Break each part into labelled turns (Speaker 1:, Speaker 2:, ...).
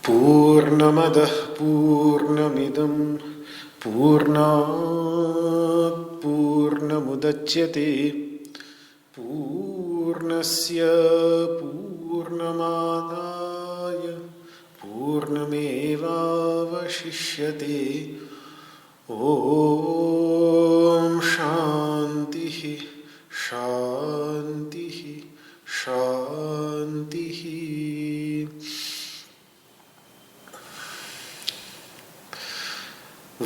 Speaker 1: पूर्णमदः पूर्णमिदं पूर्णात् पूर्णमुदच्यते पूर्णस्य पूर्णमादाय पूर्णमेवावशिष्यते। ॐ शान्तिः शान्तिः शान्तिः।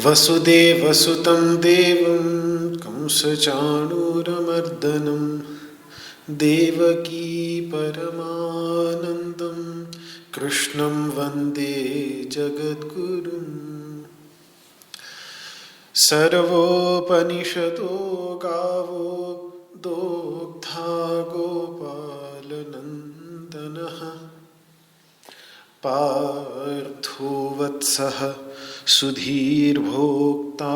Speaker 1: वसुदेवसुतं देवं कंसचाणूरमर्दनं देवकी परमानन्दं कृष्णं वन्दे जगद्गुरुम्। सर्वोपनिषदो गावो दोग्धा गोपालनन्दनः पार्थो वत्सः सुधीर्भोक्ता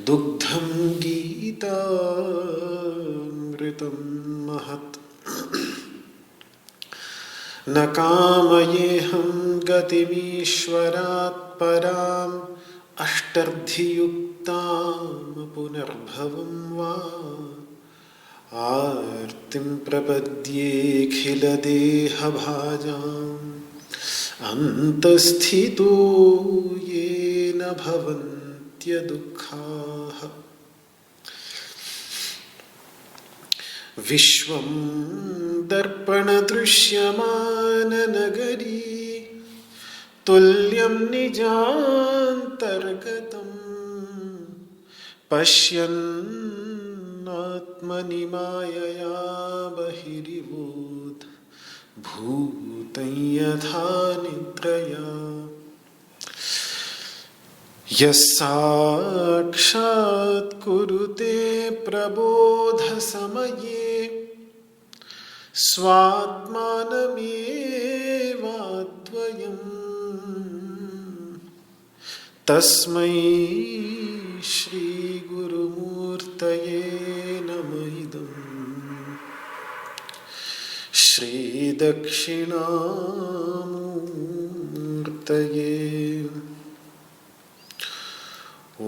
Speaker 1: दुग्धं गीतामृतं महत्। न कामयेऽहं गतिमीश्वरात् पराम् अष्टर्धियुक्तां पुनर्भवं वा आर्तिं प्रपद्येऽखिलदेहभाजाम् अन्तस्थितो येन भवन्त्यदुःखाः। विश्वं दर्पणदृश्यमाननगरी तुल्यं निजान्तर्गतं पश्यन्नात्मनि मायया बहिरिवोत् भूतं यथा निद्रया। यस्साक्षात् कुरुते प्रबोधसमये स्वात्मानमेवाद्वयम् तस्मै श्रीगुरुमूर्तये नमः इदम्। श्रीदक्षिणामूर्तये ॐ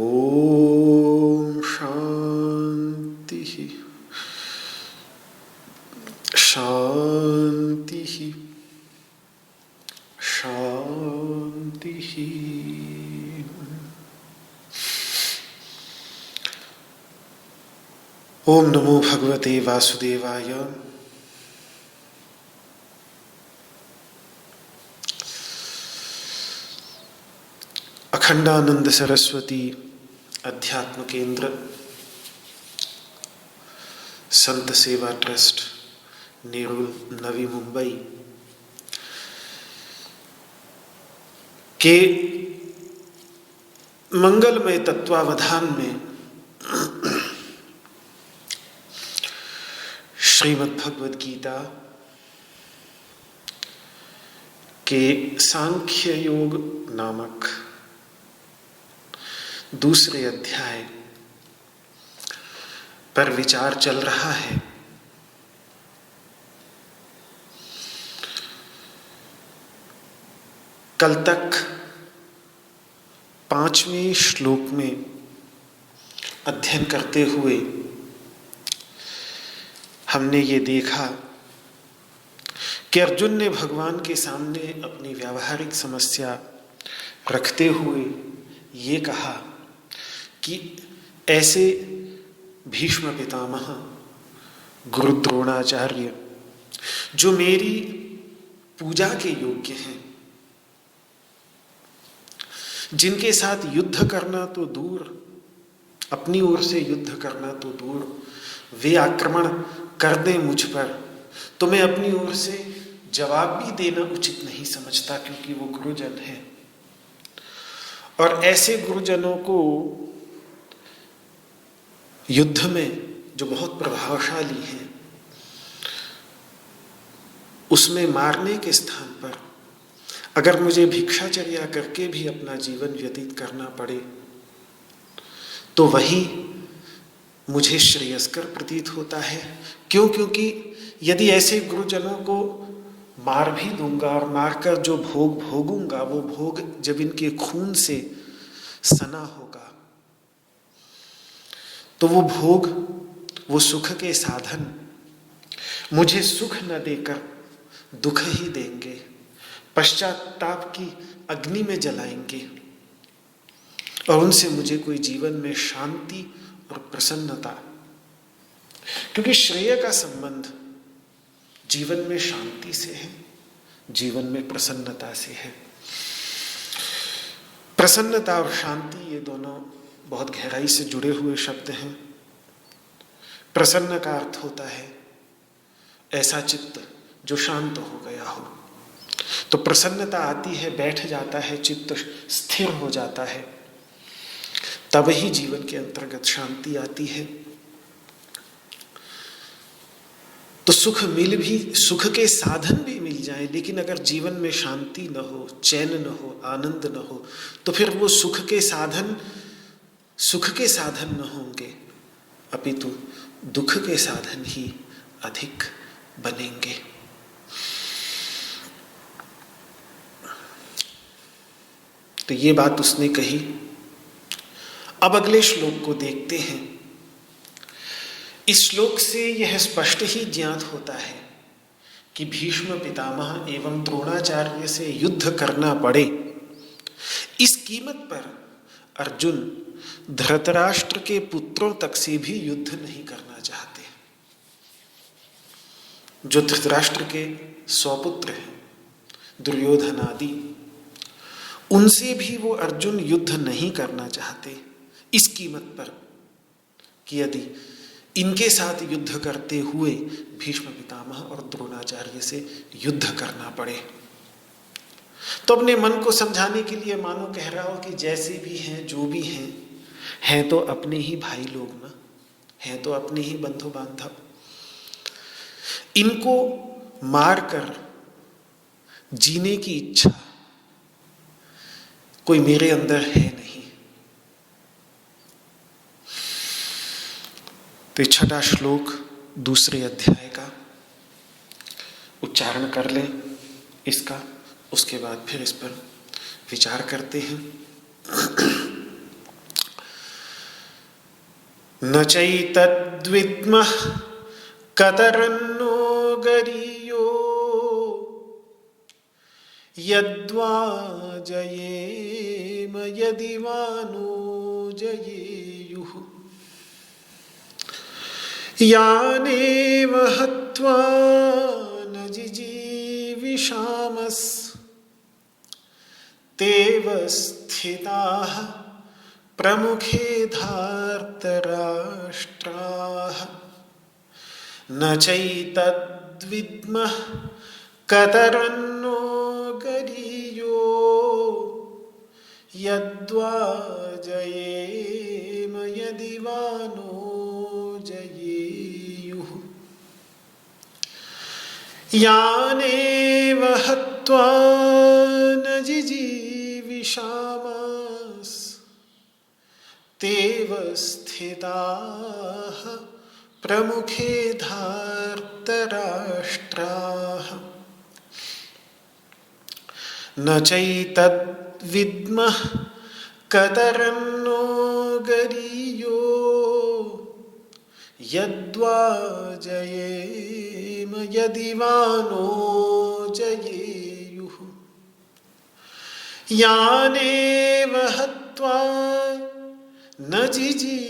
Speaker 1: शान्तिः शान्तिः शान्तिः। ओम नमो भगवते वासुदेवाय। अखंडानंद सरस्वती अध्यात्म केंद्र संत सेवा ट्रस्ट नेरुल नवी मुंबई के मंगलमय तत्वावधान में श्रीमद् भगवद गीता के सांख्य योग नामक दूसरे अध्याय पर विचार चल रहा है। कल तक 5वें श्लोक में अध्ययन करते हुए हमने ये देखा कि अर्जुन ने भगवान के सामने अपनी व्यावहारिक समस्या रखते हुए ये कहा कि ऐसे भीष्म पितामह, गुरु द्रोणाचार्य जो मेरी पूजा के योग्य हैं, जिनके साथ युद्ध करना तो दूर, अपनी ओर से युद्ध करना तो दूर, वे आक्रमण कर दें मुझ पर तो मैं अपनी ओर से जवाब भी देना उचित नहीं समझता, क्योंकि वो गुरुजन हैं। और ऐसे गुरुजनों को युद्ध में जो बहुत प्रभावशाली हैं, उसमें मारने के स्थान पर अगर मुझे भिक्षाचर्या करके भी अपना जीवन व्यतीत करना पड़े तो वही मुझे श्रेयस्कर प्रतीत होता है। क्यों? क्योंकि यदि ऐसे गुरुजनों को मार भी दूंगा और मारकर जो भोग भोगूंगा, वो भोग जब इनके खून से सना होगा तो वो भोग, वो सुख के साधन मुझे सुख न देकर दुख ही देंगे, पश्चाताप की अग्नि में जलाएंगे और उनसे मुझे कोई जीवन में शांति और प्रसन्नता, क्योंकि श्रेय का संबंध जीवन में शांति से है, जीवन में प्रसन्नता से है। प्रसन्नता और शांति ये दोनों बहुत गहराई से जुड़े हुए शब्द हैं। प्रसन्न का अर्थ होता है ऐसा चित्त जो शांत हो गया हो। तो प्रसन्नता आती है, बैठ जाता है, चित्त स्थिर हो जाता है, तब ही जीवन के अंतर्गत शांति आती है। तो सुख के साधन भी मिल जाए, लेकिन अगर जीवन में शांति न हो, चैन न हो, आनंद न हो, तो फिर वो सुख के साधन न होंगे, अपितु दुख के साधन ही अधिक बनेंगे। तो ये बात उसने कही। अब अगले श्लोक को देखते हैं। इस श्लोक से यह स्पष्ट ही ज्ञात होता है कि भीष्म पितामह एवं द्रोणाचार्य से युद्ध करना पड़े, इस कीमत पर अर्जुन धृतराष्ट्र के पुत्रों तक से भी युद्ध नहीं करना चाहते। जो धृतराष्ट्र के स्वपुत्र हैं, दुर्योधन आदि, उनसे भी वो अर्जुन युद्ध नहीं करना चाहते, इस कीमत पर कि यदि इनके साथ युद्ध करते हुए भीष्म पितामह और द्रोणाचार्य से युद्ध करना पड़े। तो अपने मन को समझाने के लिए मानो कह रहा हो कि जैसे भी हैं, जो भी हैं तो अपने ही भाई लोग ना, हैं तो अपने ही बंधु बांधव। इनको मारकर जीने की इच्छा कोई मेरे अंदर है नहीं। तो 6वां श्लोक दूसरे अध्याय का उच्चारण कर लें इसका, उसके बाद फिर इस पर विचार करते हैं। न चैतद्विद्मः कतरन्नो गरीयो यद्वा जयेम यदि वा नो जयेयुः यानेव हत्वा न जिजीविषामस् तेव स्थिताः प्रमुखे धार्तराष्ट्राः न चैतद्विद्मः कतरन्नो गरीयो यद्वा जयेम यदि वा नो जयेयुः यानेव हत्वा न जिजीविषामस् तेव स्थिताः प्रमुखे धार्तराष्ट्राः। न चैतद्विद्मः कतरन्नो गरीयो यद्वा जयेम यदि वा नो जयेयुः यानेव हत्वा न जिजीविषामस्तेव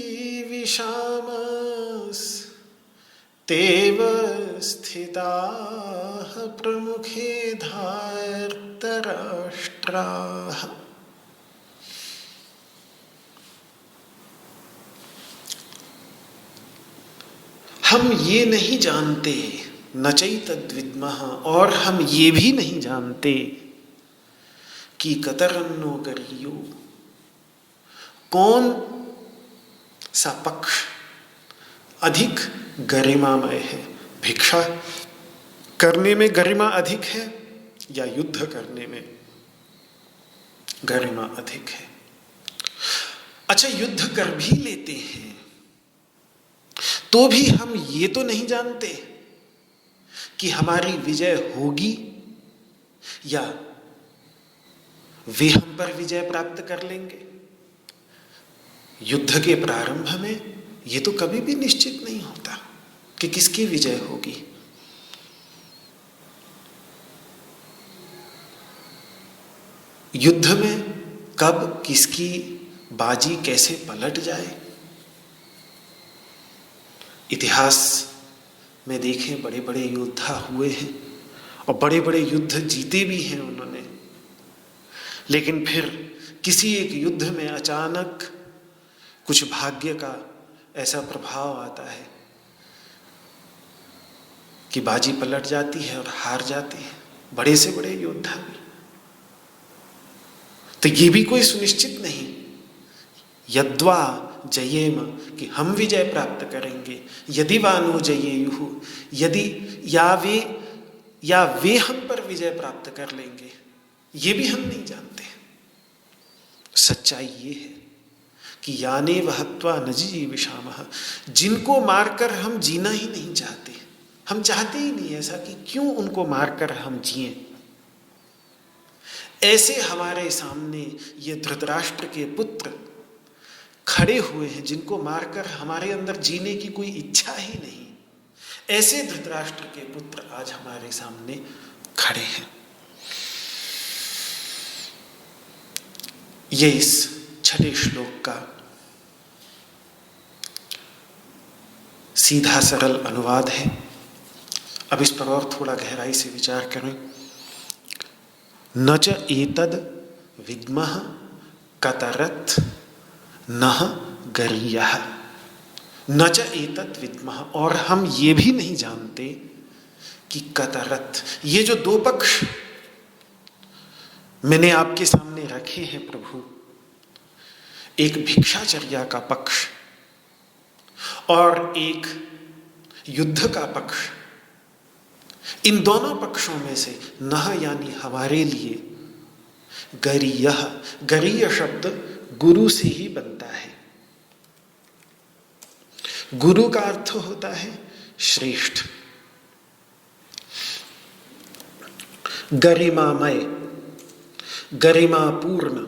Speaker 1: स्थिताः प्रमुखे धार्तराष्ट्राः। हम ये नहीं जानते, न चैतद्विद्मः, और हम ये भी नहीं जानते कि कतरन्नो गरीयो, कौन सा पक्ष अधिक गरिमामय है। भिक्षा करने में गरिमा अधिक है या युद्ध करने में गरिमा अधिक है। अच्छा, युद्ध कर भी लेते हैं तो भी हम ये तो नहीं जानते कि हमारी विजय होगी या वे हम पर विजय प्राप्त कर लेंगे। युद्ध के प्रारंभ में ये तो कभी भी निश्चित नहीं होता कि किसकी विजय होगी। युद्ध में कब किसकी बाजी कैसे पलट जाए। इतिहास में देखें, बड़े बड़े योद्धा हुए हैं और बड़े बड़े युद्ध जीते भी हैं उन्होंने, लेकिन फिर किसी एक युद्ध में अचानक कुछ भाग्य का ऐसा प्रभाव आता है कि बाजी पलट जाती है और हार जाते हैं बड़े से बड़े योद्धा भी। तो ये भी कोई सुनिश्चित नहीं, यद्वा जयेम, कि हम विजय प्राप्त करेंगे, यदि वा नो जयेयुः, यदि या वे हम पर विजय प्राप्त कर लेंगे, ये भी हम नहीं जानते। सच्चाई ये है कि याने वहत्वा न जीविषामः, जिनको मारकर हम जीना ही नहीं चाहते, हम चाहते ही नहीं ऐसा कि क्यों उनको मारकर हम जिएं। ऐसे हमारे सामने ये धृतराष्ट्र के पुत्र खड़े हुए हैं जिनको मारकर हमारे अंदर जीने की कोई इच्छा ही नहीं। ऐसे धृतराष्ट्र के पुत्र आज हमारे सामने खड़े हैं। ये इस 6 श्लोक का सीधा सरल अनुवाद है। अब इस पर और थोड़ा गहराई से विचार करें। न च एतद विद्मः कतरत् नः गरीयः, न च एतद विद्मः, और हम ये भी नहीं जानते कि कतरत्, ये जो 2 पक्ष मैंने आपके सामने रखे हैं प्रभु, एक भिक्षाचर्या का पक्ष और एक युद्ध का पक्ष, इन दोनों पक्षों में से नह यानी हमारे लिए गरीयः, गरीय शब्द गुरु से ही बनता है। गुरु का अर्थ होता है श्रेष्ठ, गरिमामय, गरिमापूर्ण।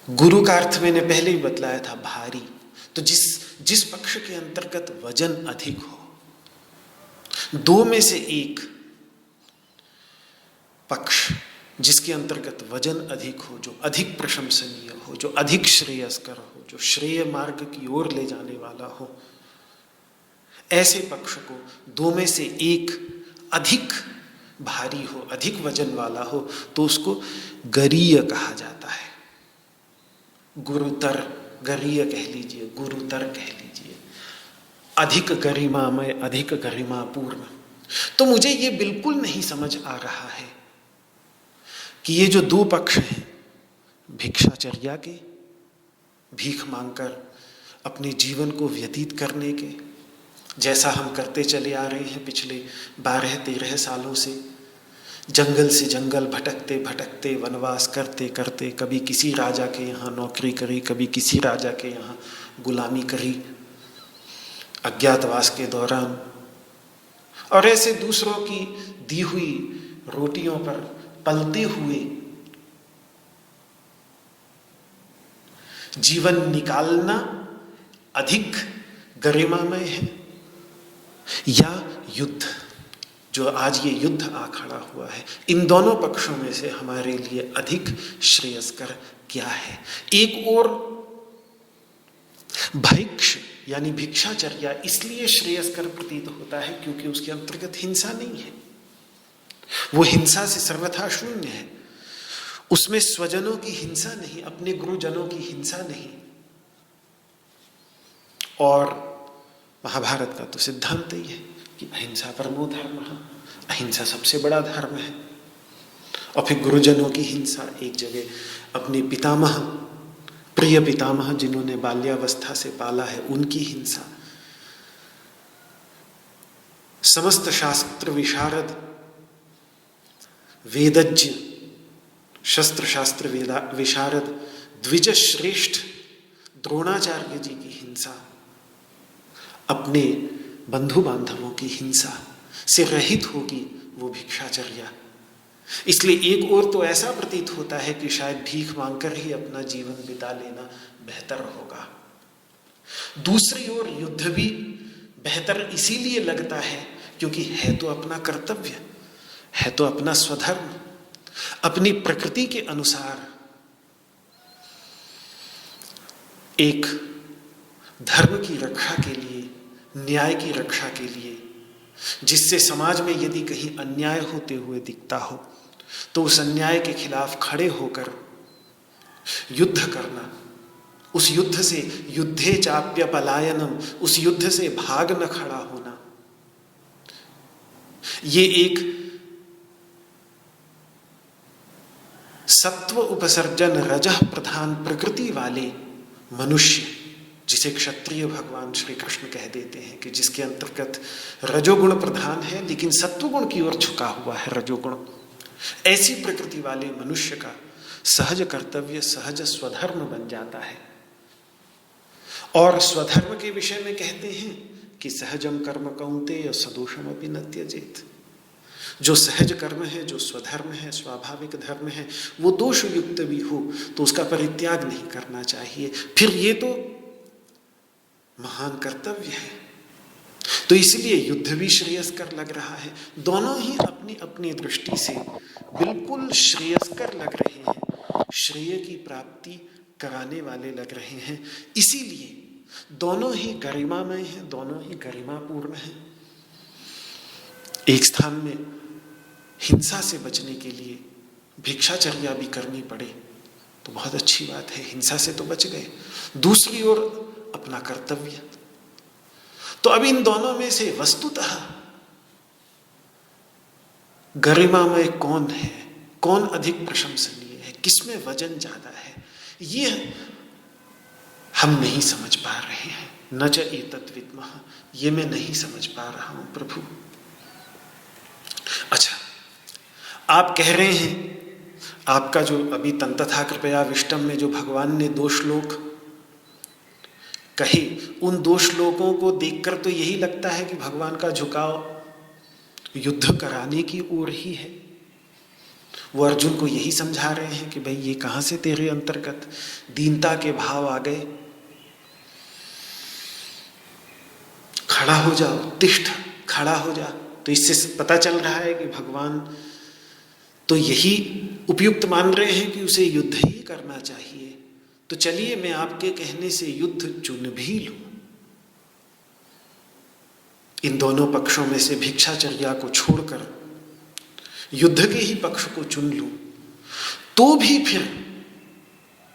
Speaker 1: गुरु का अर्थ मैंने पहले ही बतलाया था, भारी। तो जिस पक्ष के अंतर्गत वजन अधिक हो, 2 में से एक पक्ष जिसके अंतर्गत वजन अधिक हो, जो अधिक प्रशंसनीय हो, जो अधिक श्रेयस्कर हो, जो श्रेय मार्ग की ओर ले जाने वाला हो, ऐसे पक्ष को 2 में से एक अधिक भारी हो, अधिक वजन वाला हो, तो उसको गरीय कहा जाता है। गुरुतर, गरीय कह लीजिए, गुरुतर कह लीजिए, अधिक गरिमामय, अधिक गरिमापूर्ण। तो मुझे ये बिल्कुल नहीं समझ आ रहा है कि ये जो 2 पक्ष हैं, भिक्षाचर्या के, भीख मांगकर अपने जीवन को व्यतीत करने के, जैसा हम करते चले आ रहे हैं पिछले 12-13 सालों से, जंगल से जंगल भटकते भटकते, वनवास करते करते, कभी किसी राजा के यहाँ नौकरी करी, कभी किसी राजा के यहाँ गुलामी करी अज्ञातवास के दौरान, और ऐसे दूसरों की दी हुई रोटियों पर पलते हुए जीवन निकालना अधिक गरिमामय है, या युद्ध, जो आज ये युद्ध आ खड़ा हुआ है, इन दोनों पक्षों में से हमारे लिए अधिक श्रेयस्कर क्या है? एक और भैक्ष यानी भिक्षाचर्या इसलिए श्रेयस्कर प्रतीत होता है क्योंकि उसके अंतर्गत हिंसा नहीं है, वो हिंसा से सर्वथा शून्य है, उसमें स्वजनों की हिंसा नहीं, अपने गुरुजनों की हिंसा नहीं। और महाभारत का तो सिद्धांत ही है कि अहिंसा परमो धर्मः, अहिंसा सबसे बड़ा धर्म है। और फिर गुरुजनों की हिंसा, एक जगह अपने पितामह, प्रिय पितामह जिन्होंने बाल्यावस्था से पाला है, उनकी हिंसा। समस्त शास्त्र विशारद वेदज्ञ, शस्त्र शास्त्र विशारद द्विज श्रेष्ठ द्रोणाचार्य जी की हिंसा, अपने बंधु बांधवों की हिंसा से रहित होगी वो भिक्षाचर्या। इसलिए एक और तो ऐसा प्रतीत होता है कि शायद भीख मांगकर ही अपना जीवन बिता लेना बेहतर होगा, दूसरी ओर युद्ध भी बेहतर इसीलिए लगता है क्योंकि है तो अपना कर्तव्य, है तो अपना स्वधर्म, अपनी प्रकृति के अनुसार एक धर्म की रक्षा के लिए, न्याय की रक्षा के लिए, जिससे समाज में यदि कहीं अन्याय होते हुए दिखता हो तो उस अन्याय के खिलाफ खड़े होकर युद्ध करना, उस युद्ध से युद्धे चाप्य पलायनम, उस युद्ध से भाग न खड़ा होना, ये एक सत्व उपसर्जन रजः प्रधान प्रकृति वाले मनुष्य, जिसे क्षत्रिय भगवान श्री कृष्ण कह देते हैं कि जिसके अंतर्गत रजोगुण प्रधान है लेकिन सत्वगुण की ओर झुका हुआ है रजोगुण, ऐसी प्रकृति वाले मनुष्य का सहज कर्तव्य, सहज स्वधर्म बन जाता है। और स्वधर्म के विषय में कहते हैं कि सहजम कर्म कौन्तेय सदोषम अपि न त्यजेत। जो सहज कर्म है, जो स्वधर्म है, स्वाभाविक धर्म है, वो दोष युक्त भी हो तो उसका परित्याग नहीं करना चाहिए। फिर ये तो महान कर्तव्य है। तो इसलिए युद्ध भी श्रेयस्कर लग रहा है। दोनों ही अपनी अपनी दृष्टि से बिल्कुल श्रेयस्कर लग रहे हैं, श्रेय की प्राप्ति कराने वाले लग रहे हैं। इसीलिए दोनों ही गरिमामय हैं, दोनों ही गरिमापूर्ण हैं। एक स्थान में हिंसा से बचने के लिए भिक्षाचर्या भी करनी पड़े तो बहुत अच्छी बात है, हिंसा से तो बच गए। दूसरी ओर अपना कर्तव्य। तो अब इन दोनों में से वस्तुतः गरिमामय कौन है, कौन अधिक प्रशंसनीय है, किसमें वजन ज्यादा है, ये हम नहीं समझ पा रहे हैं। न च एतत् विद्मः, ये मैं नहीं समझ पा रहा हूं प्रभु। अच्छा, आप कह रहे हैं, आपका जो अभी तंतथा कृपया विष्टम में जो भगवान ने 2 श्लोक कहे, उन 2 श्लोकों को देखकर तो यही लगता है कि भगवान का झुकाव युद्ध कराने की ओर ही है। वो अर्जुन को यही समझा रहे हैं कि भाई ये कहाँ से तेरे अंतर्गत दीनता के भाव आ गए, खड़ा हो जाओ, तिष्ठ, खड़ा हो जा। तो इससे पता चल रहा है कि भगवान तो यही उपयुक्त मान रहे हैं कि उसे युद्ध ही करना चाहिए। तो चलिए मैं आपके कहने से युद्ध चुन भी लूं, इन दोनों पक्षों में से भिक्षाचर्या को छोड़कर युद्ध के ही पक्ष को चुन लूं, तो भी फिर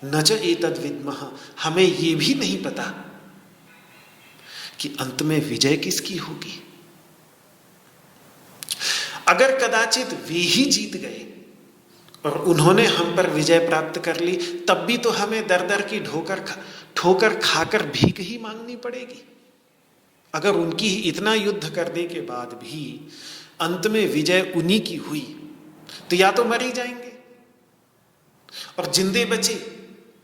Speaker 1: न च एतद् विद्मः, हमें ये भी नहीं पता कि अंत में विजय किसकी होगी। अगर कदाचित वे ही जीत गए और उन्होंने हम पर विजय प्राप्त कर ली, तब भी तो हमें दर दर की ठोकर खाकर भीख ही मांगनी पड़ेगी। अगर उनकी इतना युद्ध करने के बाद भी अंत में विजय उन्हीं की हुई तो या तो मर ही जाएंगे, और जिंदे बचे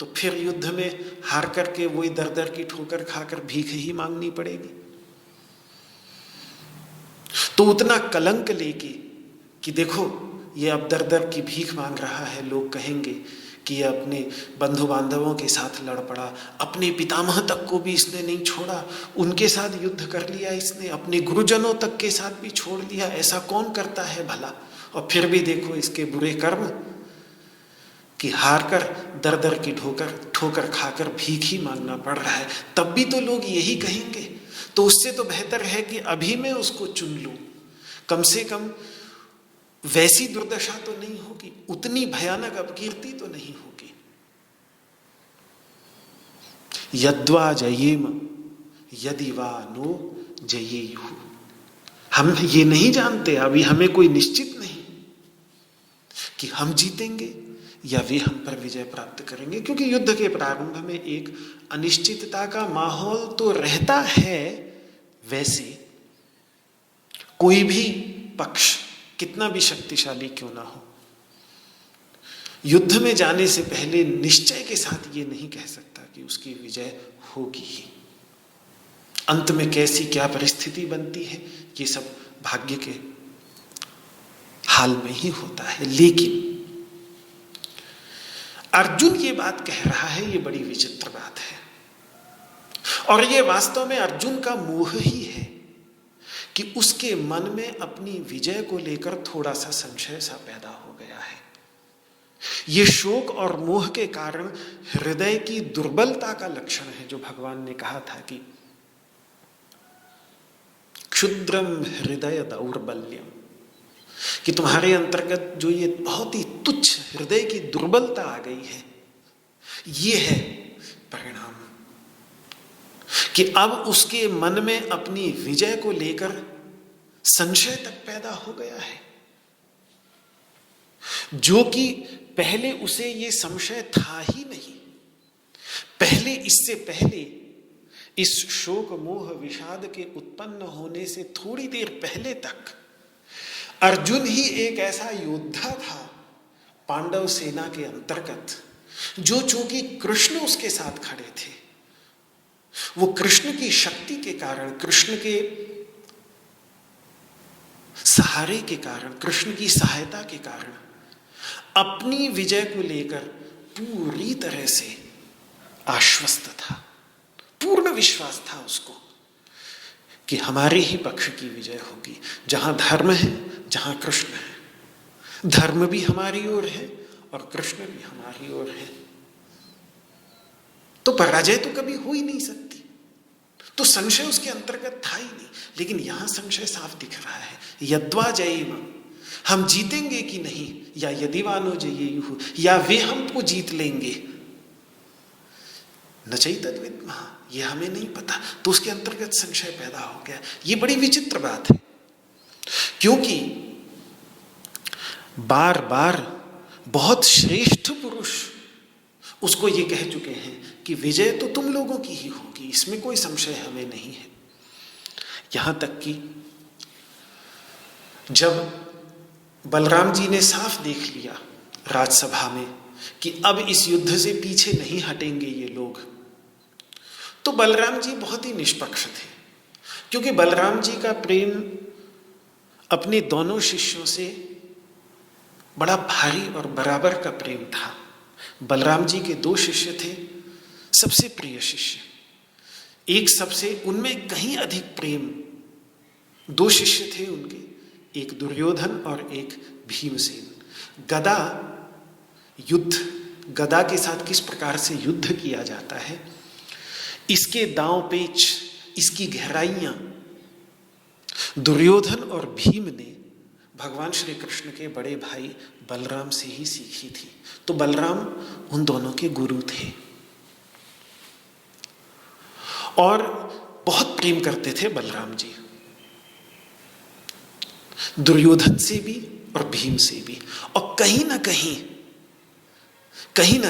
Speaker 1: तो फिर युद्ध में हार करके वही दर दर की ठोकर खाकर भीख ही मांगनी पड़ेगी। तो उतना कलंक लेके कि देखो ये अब दर दर की भीख मांग रहा है, लोग कहेंगे कि ये अपने बंधु बांधवों के साथ लड़ पड़ा, अपने पितामह तक को भी इसने नहीं छोड़ा, उनके साथ युद्ध कर लिया इसने, अपने गुरुजनों तक के साथ भी छोड़ दिया, ऐसा कौन करता है भला। और फिर भी देखो इसके बुरे कर्म कि हार कर दर दर की ठोकर खाकर भीख ही मांगना पड़ रहा है, तब भी तो लोग यही कहेंगे। तो उससे तो बेहतर है कि अभी मैं उसको चुन लूं, कम से कम वैसी दुर्दशा तो नहीं होगी, उतनी भयानक अपकीर्ति तो नहीं होगी। यद्वा जयेम यदि वा नो जयेयुः। हम ये नहीं जानते, अभी हमें कोई निश्चित नहीं कि हम जीतेंगे या वे हम पर विजय प्राप्त करेंगे, क्योंकि युद्ध के प्रारंभ में एक अनिश्चितता का माहौल तो रहता है। वैसे कोई भी पक्ष कितना भी शक्तिशाली क्यों ना हो, युद्ध में जाने से पहले निश्चय के साथ ये नहीं कह सकता कि उसकी विजय होगी ही। अंत में कैसी क्या परिस्थिति बनती है ये सब भाग्य के हाल में ही होता है। लेकिन अर्जुन ये बात कह रहा है, ये बड़ी विचित्र बात है, और ये वास्तव में अर्जुन का मोह ही है कि उसके मन में अपनी विजय को लेकर थोड़ा सा संशय सा पैदा हो गया है। ये शोक और मोह के कारण हृदय की दुर्बलता का लक्षण है, जो भगवान ने कहा था कि क्षुद्रम हृदय दौर्बल्यम, कि तुम्हारे अंतर्गत जो ये बहुत ही तुच्छ हृदय की दुर्बलता आ गई है, ये है परिणाम कि अब उसके मन में अपनी विजय को लेकर संशय तक पैदा हो गया है, जो कि पहले उसे ये संशय था ही नहीं। पहले, इससे पहले, इस शोक मोह विषाद के उत्पन्न होने से थोड़ी देर पहले तक अर्जुन ही एक ऐसा योद्धा था पांडव सेना के अंतर्गत, जो चूंकि कृष्ण उसके साथ खड़े थे, वो कृष्ण की शक्ति के कारण, कृष्ण के सहारे के कारण, कृष्ण की सहायता के कारण अपनी विजय को लेकर पूरी तरह से आश्वस्त था। पूर्ण विश्वास था उसको कि हमारे ही पक्ष की विजय होगी। जहां धर्म है, जहां कृष्ण है, धर्म भी हमारी ओर है और कृष्ण भी हमारी ओर है, तो पराजय तो कभी हो ही नहीं सकती। तो संशय उसके अंतर्गत था ही नहीं। लेकिन यहां संशय साफ दिख रहा है, यद्वा जयेम, हम जीतेंगे कि नहीं, या यदि वा नो जयेयुः, या वे हमको जीत लेंगे, न चैतद्विद्मः, ये हमें नहीं पता। तो उसके अंतर्गत संशय पैदा हो गया। ये बड़ी विचित्र बात है, क्योंकि बार बार बहुत श्रेष्ठ पुरुष उसको ये कह चुके हैं कि विजय तो तुम लोगों की ही होगी, इसमें कोई संशय हमें नहीं है। यहां तक कि जब बलराम जी ने साफ देख लिया राजसभा में कि अब इस युद्ध से पीछे नहीं हटेंगे ये लोग, तो बलराम जी बहुत ही निष्पक्ष थे, क्योंकि बलराम जी का प्रेम अपने दोनों शिष्यों से बड़ा भारी और बराबर का प्रेम था। बलराम जी के दो शिष्य थे, सबसे प्रिय शिष्य, एक सबसे, उनमें कहीं अधिक प्रेम, दो शिष्य थे उनके, एक दुर्योधन और एक भीमसेन। गदा युद्ध, गदा के साथ किस प्रकार से युद्ध किया जाता है, इसके दांव पेच, इसकी गहराइयां दुर्योधन और भीम ने भगवान श्री कृष्ण के बड़े भाई बलराम से ही सीखी थी। तो बलराम उन दोनों के गुरु थे और बहुत प्रेम करते थे बलराम जी, दुर्योधन से भी और भीम से भी। और कहीं ना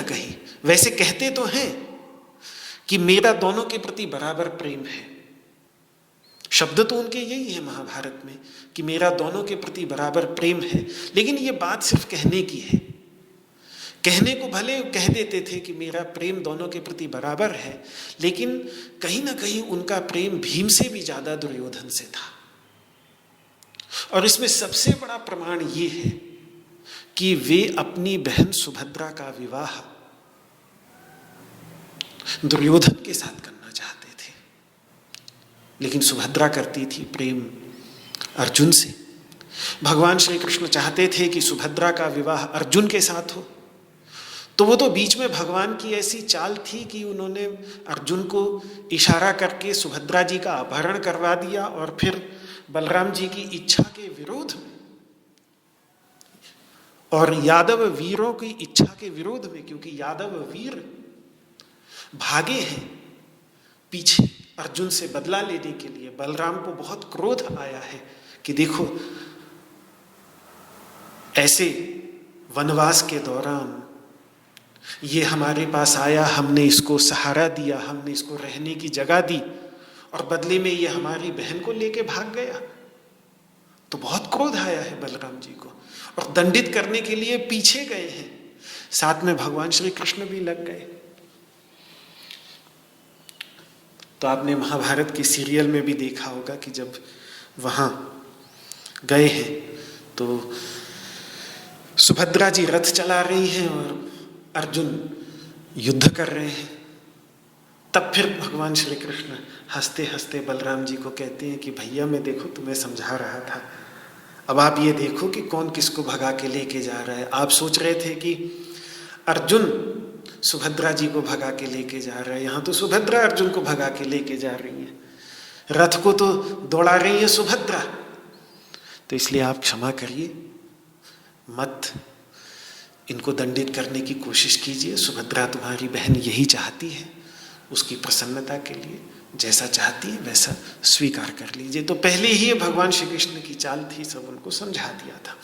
Speaker 1: कहीं वैसे कहते तो हैं कि मेरा दोनों के प्रति बराबर प्रेम है, शब्द तो उनके यही है महाभारत में कि मेरा दोनों के प्रति बराबर प्रेम है, लेकिन ये बात सिर्फ कहने की है। कहने को भले कह देते थे कि मेरा प्रेम दोनों के प्रति बराबर है, लेकिन कहीं ना कहीं उनका प्रेम भीम से भी ज्यादा दुर्योधन से था। और इसमें सबसे बड़ा प्रमाण ये है कि वे अपनी बहन सुभद्रा का विवाह दुर्योधन के साथ करना चाहते थे, लेकिन सुभद्रा करती थी प्रेम अर्जुन से। भगवान श्री कृष्ण चाहते थे कि सुभद्रा का विवाह अर्जुन के साथ हो, तो वो तो बीच में भगवान की ऐसी चाल थी कि उन्होंने अर्जुन को इशारा करके सुभद्रा जी का अपहरण करवा दिया और फिर बलराम जी की इच्छा के विरोध में और यादव वीरों की इच्छा के विरोध में, क्योंकि यादव वीर भागे हैं पीछे अर्जुन से बदला लेने के लिए। बलराम को बहुत क्रोध आया है कि देखो ऐसे वनवास के दौरान ये हमारे पास आया, हमने इसको सहारा दिया, हमने इसको रहने की जगह दी और बदले में ये हमारी बहन को लेके भाग गया। तो बहुत क्रोध आया है बलराम जी को और दंडित करने के लिए पीछे गए हैं। साथ में भगवान श्री कृष्ण भी लग गए। तो आपने महाभारत के सीरियल में भी देखा होगा कि जब वहां गए हैं तो सुभद्रा जी रथ चला रही हैं और अर्जुन युद्ध कर रहे हैं। तब फिर भगवान श्री कृष्ण हंसते हंसते बलराम जी को कहते हैं कि भैया मैं देखो तुम्हें समझा रहा था, अब आप ये देखो कि कौन किसको भगा के लेके जा रहा है। आप सोच रहे थे कि अर्जुन सुभद्रा जी को भगा के लेके जा रहा है, यहाँ तो सुभद्रा अर्जुन को भगा के लेके जा रही है, रथ को तो दौड़ा रही है सुभद्रा। तो इसलिए आप क्षमा करिए, मत इनको दंडित करने की कोशिश कीजिए। सुभद्रा तुम्हारी बहन यही चाहती है, उसकी प्रसन्नता के लिए जैसा चाहती है वैसा स्वीकार कर लीजिए। तो पहले ही भगवान श्री कृष्ण की चाल थी, सब उनको समझा दिया था।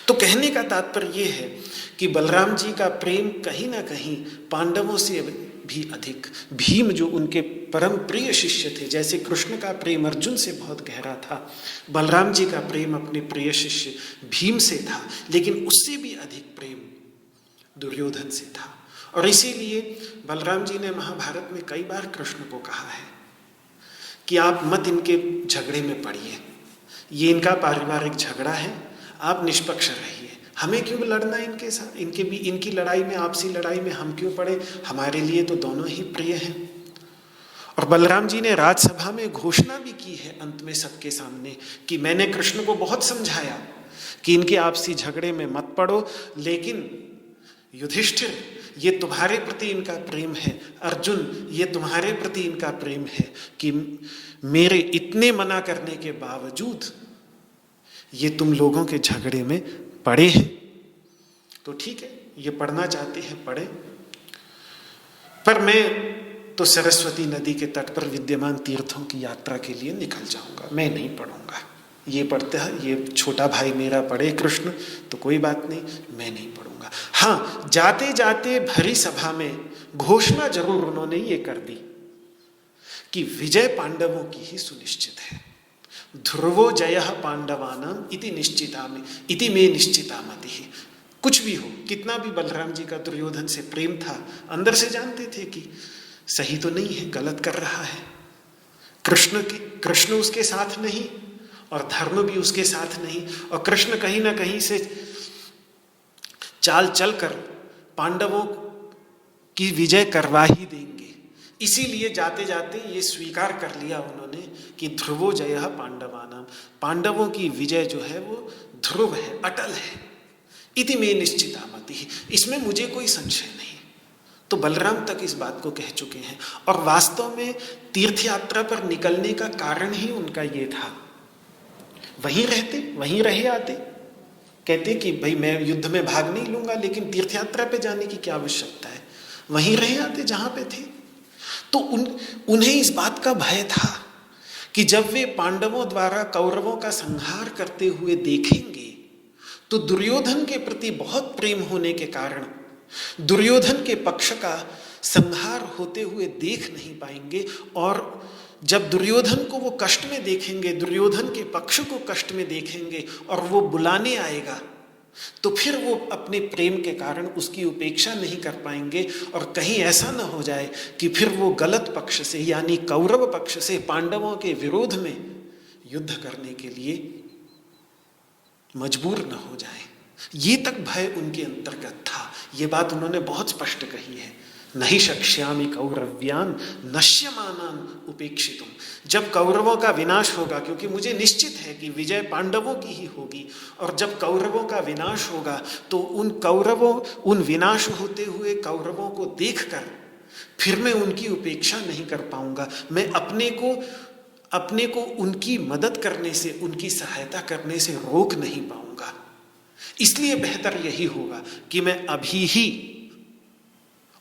Speaker 1: तो कहने का तात्पर्य ये है कि बलराम जी का प्रेम कहीं ना कहीं पांडवों से भी अधिक, भीम जो उनके परम प्रिय शिष्य थे, जैसे कृष्ण का प्रेम अर्जुन से बहुत गहरा था, बलराम जी का प्रेम अपने प्रिय शिष्य भीम से था, लेकिन उससे भी अधिक प्रेम दुर्योधन से था। और इसीलिए बलराम जी ने महाभारत में कई बार कृष्ण को कहा है कि आप मत इनके झगड़े में पड़िए, ये इनका पारिवारिक झगड़ा है, आप निष्पक्ष रहिए, हमें क्यों लड़ना इनके साथ, इनकी लड़ाई में, आपसी लड़ाई में हम क्यों पड़े, हमारे लिए तो दोनों ही प्रिय हैं। और बलराम जी ने राजसभा में घोषणा भी की है अंत में सबके सामने कि मैंने कृष्ण को बहुत समझाया कि इनके आपसी झगड़े में मत पड़ो, लेकिन युधिष्ठिर ये तुम्हारे प्रति इनका प्रेम है, अर्जुन ये तुम्हारे प्रति इनका प्रेम है कि मेरे इतने मना करने के बावजूद ये तुम लोगों के झगड़े में पड़े हैं। तो ठीक है, ये पढ़ना चाहते हैं पढ़े, पर मैं तो सरस्वती नदी के तट पर विद्यमान तीर्थों की यात्रा के लिए निकल जाऊंगा, मैं नहीं पढ़ूंगा। ये पढ़ते हैं, ये छोटा भाई मेरा पढ़े कृष्ण, तो कोई बात नहीं, मैं नहीं पढ़ूंगा। हाँ, जाते जाते भरी सभा में घोषणा जरूर उन्होंने ये कर दी कि विजय पांडवों की ही सुनिश्चित है। ध्रुवो जयः पांडवानाम इति मे निश्चिता मतिः। कुछ भी हो, कितना भी बलराम जी का दुर्योधन से प्रेम था, अंदर से जानते थे कि सही तो नहीं है, गलत कर रहा है, कृष्ण उसके साथ नहीं और धर्म भी उसके साथ नहीं, और कृष्ण कहीं ना कहीं से चाल चलकर पांडवों की विजय करवा ही देंगे। इसीलिए जाते जाते ये स्वीकार कर लिया उन्होंने कि ध्रुवो जयः पांडवानाम, पांडवों की विजय जो है वो ध्रुव है, अटल है। इति मे निश्चिता मतिः, इसमें मुझे कोई संशय नहीं। तो बलराम तक इस बात को कह चुके हैं, और वास्तव में तीर्थ यात्रा पर निकलने का कारण ही उनका ये था। वहीं रहते, वहीं रहे आते, कहते कि भाई मैं युद्ध में भाग नहीं लूंगा, लेकिन तीर्थ यात्रा पे जाने की क्या आवश्यकता है, वहीं रहे आते जहां पे थे। तो उन्हें इस बात का भय था कि जब वे पांडवों द्वारा कौरवों का संहार करते हुए देखेंगे तो दुर्योधन के प्रति बहुत प्रेम होने के कारण दुर्योधन के पक्ष का संहार होते हुए देख नहीं पाएंगे, और जब दुर्योधन को वो कष्ट में देखेंगे, दुर्योधन के पक्ष को कष्ट में देखेंगे और वो बुलाने आएगा, तो फिर वो अपने प्रेम के कारण उसकी उपेक्षा नहीं कर पाएंगे, और कहीं ऐसा न हो जाए कि फिर वो गलत पक्ष से यानी कौरव पक्ष से पांडवों के विरोध में युद्ध करने के लिए मजबूर न हो जाए। ये तक भय उनके अंतर्गत था। ये बात उन्होंने बहुत स्पष्ट कही है, नहीं शक्ष्यामि कौरव्यान नश्यमानान उपेक्षितुम। जब कौरवों का विनाश होगा, क्योंकि मुझे निश्चित है कि विजय पांडवों की ही होगी, और जब कौरवों का विनाश होगा तो उन विनाश होते हुए कौरवों को देखकर फिर मैं उनकी उपेक्षा नहीं कर पाऊंगा। मैं अपने को उनकी मदद करने से, उनकी सहायता करने से रोक नहीं पाऊंगा। इसलिए बेहतर यही होगा कि मैं अभी ही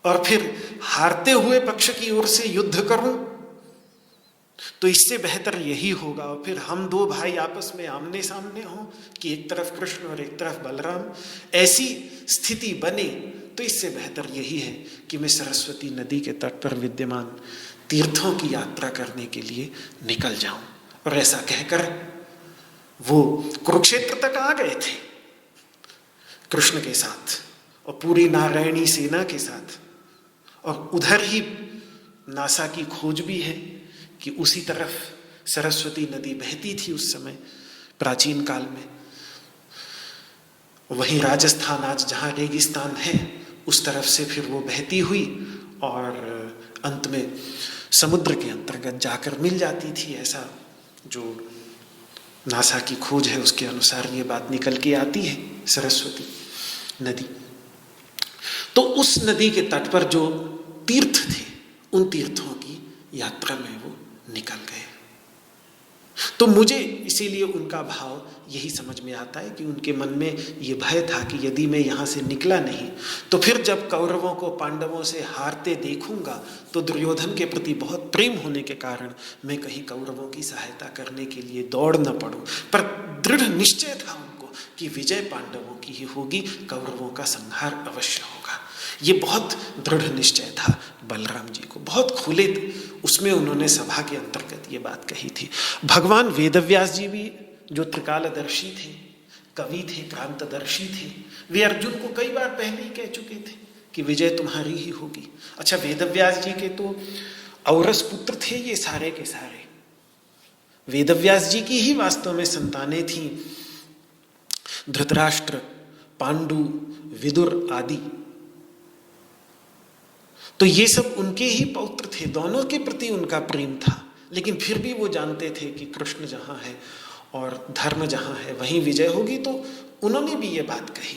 Speaker 1: और फिर हारते हुए पक्ष की ओर से युद्ध करूं, तो इससे बेहतर यही होगा। और फिर हम दो भाई आपस में आमने सामने हों कि एक तरफ कृष्ण और एक तरफ बलराम, ऐसी स्थिति बने, तो इससे बेहतर यही है कि मैं सरस्वती नदी के तट पर विद्यमान तीर्थों की यात्रा करने के लिए निकल जाऊं। और ऐसा कहकर वो कुरुक्षेत्र तक आ गए थे कृष्ण के साथ और पूरी नारायणी सेना के साथ। और उधर ही नासा की खोज भी है कि उसी तरफ सरस्वती नदी बहती थी उस समय प्राचीन काल में। वहीं राजस्थान आज जहाँ रेगिस्तान है उस तरफ से फिर वो बहती हुई और अंत में समुद्र के अंतर्गत जाकर मिल जाती थी। ऐसा जो नासा की खोज है उसके अनुसार ये बात निकल के आती है सरस्वती नदी। तो उस नदी के तट पर जो तीर्थ थे, उन तीर्थों की यात्रा में वो निकल गए। तो मुझे इसीलिए उनका भाव यही समझ में आता है कि उनके मन में ये भय था कि यदि मैं यहाँ से निकला नहीं तो फिर जब कौरवों को पांडवों से हारते देखूंगा तो दुर्योधन के प्रति बहुत प्रेम होने के कारण मैं कहीं कौरवों की सहायता करने के लिए दौड़ न पड़ूं। पर दृढ़ निश्चय था उनको कि विजय पांडवों की ही होगी, कौरवों का संहार अवश्य होगा। ये बहुत दृढ़ निश्चय था बलराम जी को, बहुत खुले उसमें उन्होंने सभा के अंतर्गत ये बात कही थी। भगवान वेदव्यास जी भी जो त्रिकालदर्शी थे, कवि थे, क्रांतदर्शी थे, वे अर्जुन को कई बार पहले ही कह चुके थे कि विजय तुम्हारी ही होगी। अच्छा, वेदव्यास जी के तो औरस पुत्र थे ये सारे के सारे, वेदव्यास जी की ही वास्तव में संतानें थीं, धृतराष्ट्र, पांडु, विदुर आदि। तो ये सब उनके ही पौत्र थे, दोनों के प्रति उनका प्रेम था। लेकिन फिर भी वो जानते थे कि कृष्ण जहाँ है और धर्म जहाँ है वहीं विजय होगी, तो उन्होंने भी ये बात कही।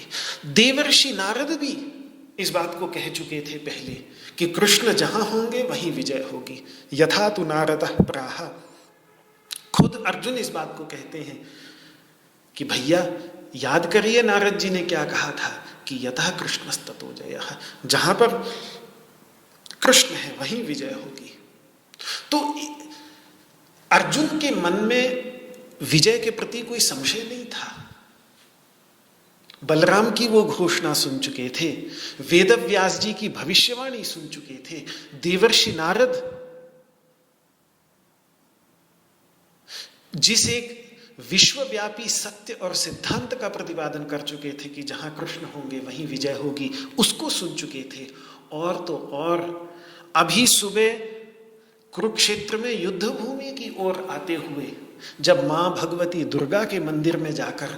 Speaker 1: देवर्षि नारद भी इस बात को कह चुके थे पहले कि कृष्ण जहाँ होंगे वहीं विजय होगी। यथा तु नारदः प्राह, खुद अर्जुन इस बात को कहते हैं कि भैया याद करिए नारद जी ने क्या कहा था कि यथा कृष्णस्ततो जयः, जहाँ पर कृष्ण है वहीं विजय होगी। तो अर्जुन के मन में विजय के प्रति कोई संशय नहीं था। बलराम की वो घोषणा सुन चुके थे, वेदव्यास जी की भविष्यवाणी सुन चुके थे, देवर्षि नारद जिस एक विश्वव्यापी सत्य और सिद्धांत का प्रतिपादन कर चुके थे कि जहां कृष्ण होंगे वहीं विजय होगी, उसको सुन चुके थे। और तो और अभी सुबह कुरुक्षेत्र में युद्ध भूमि की ओर आते हुए जब मां भगवती दुर्गा के मंदिर में जाकर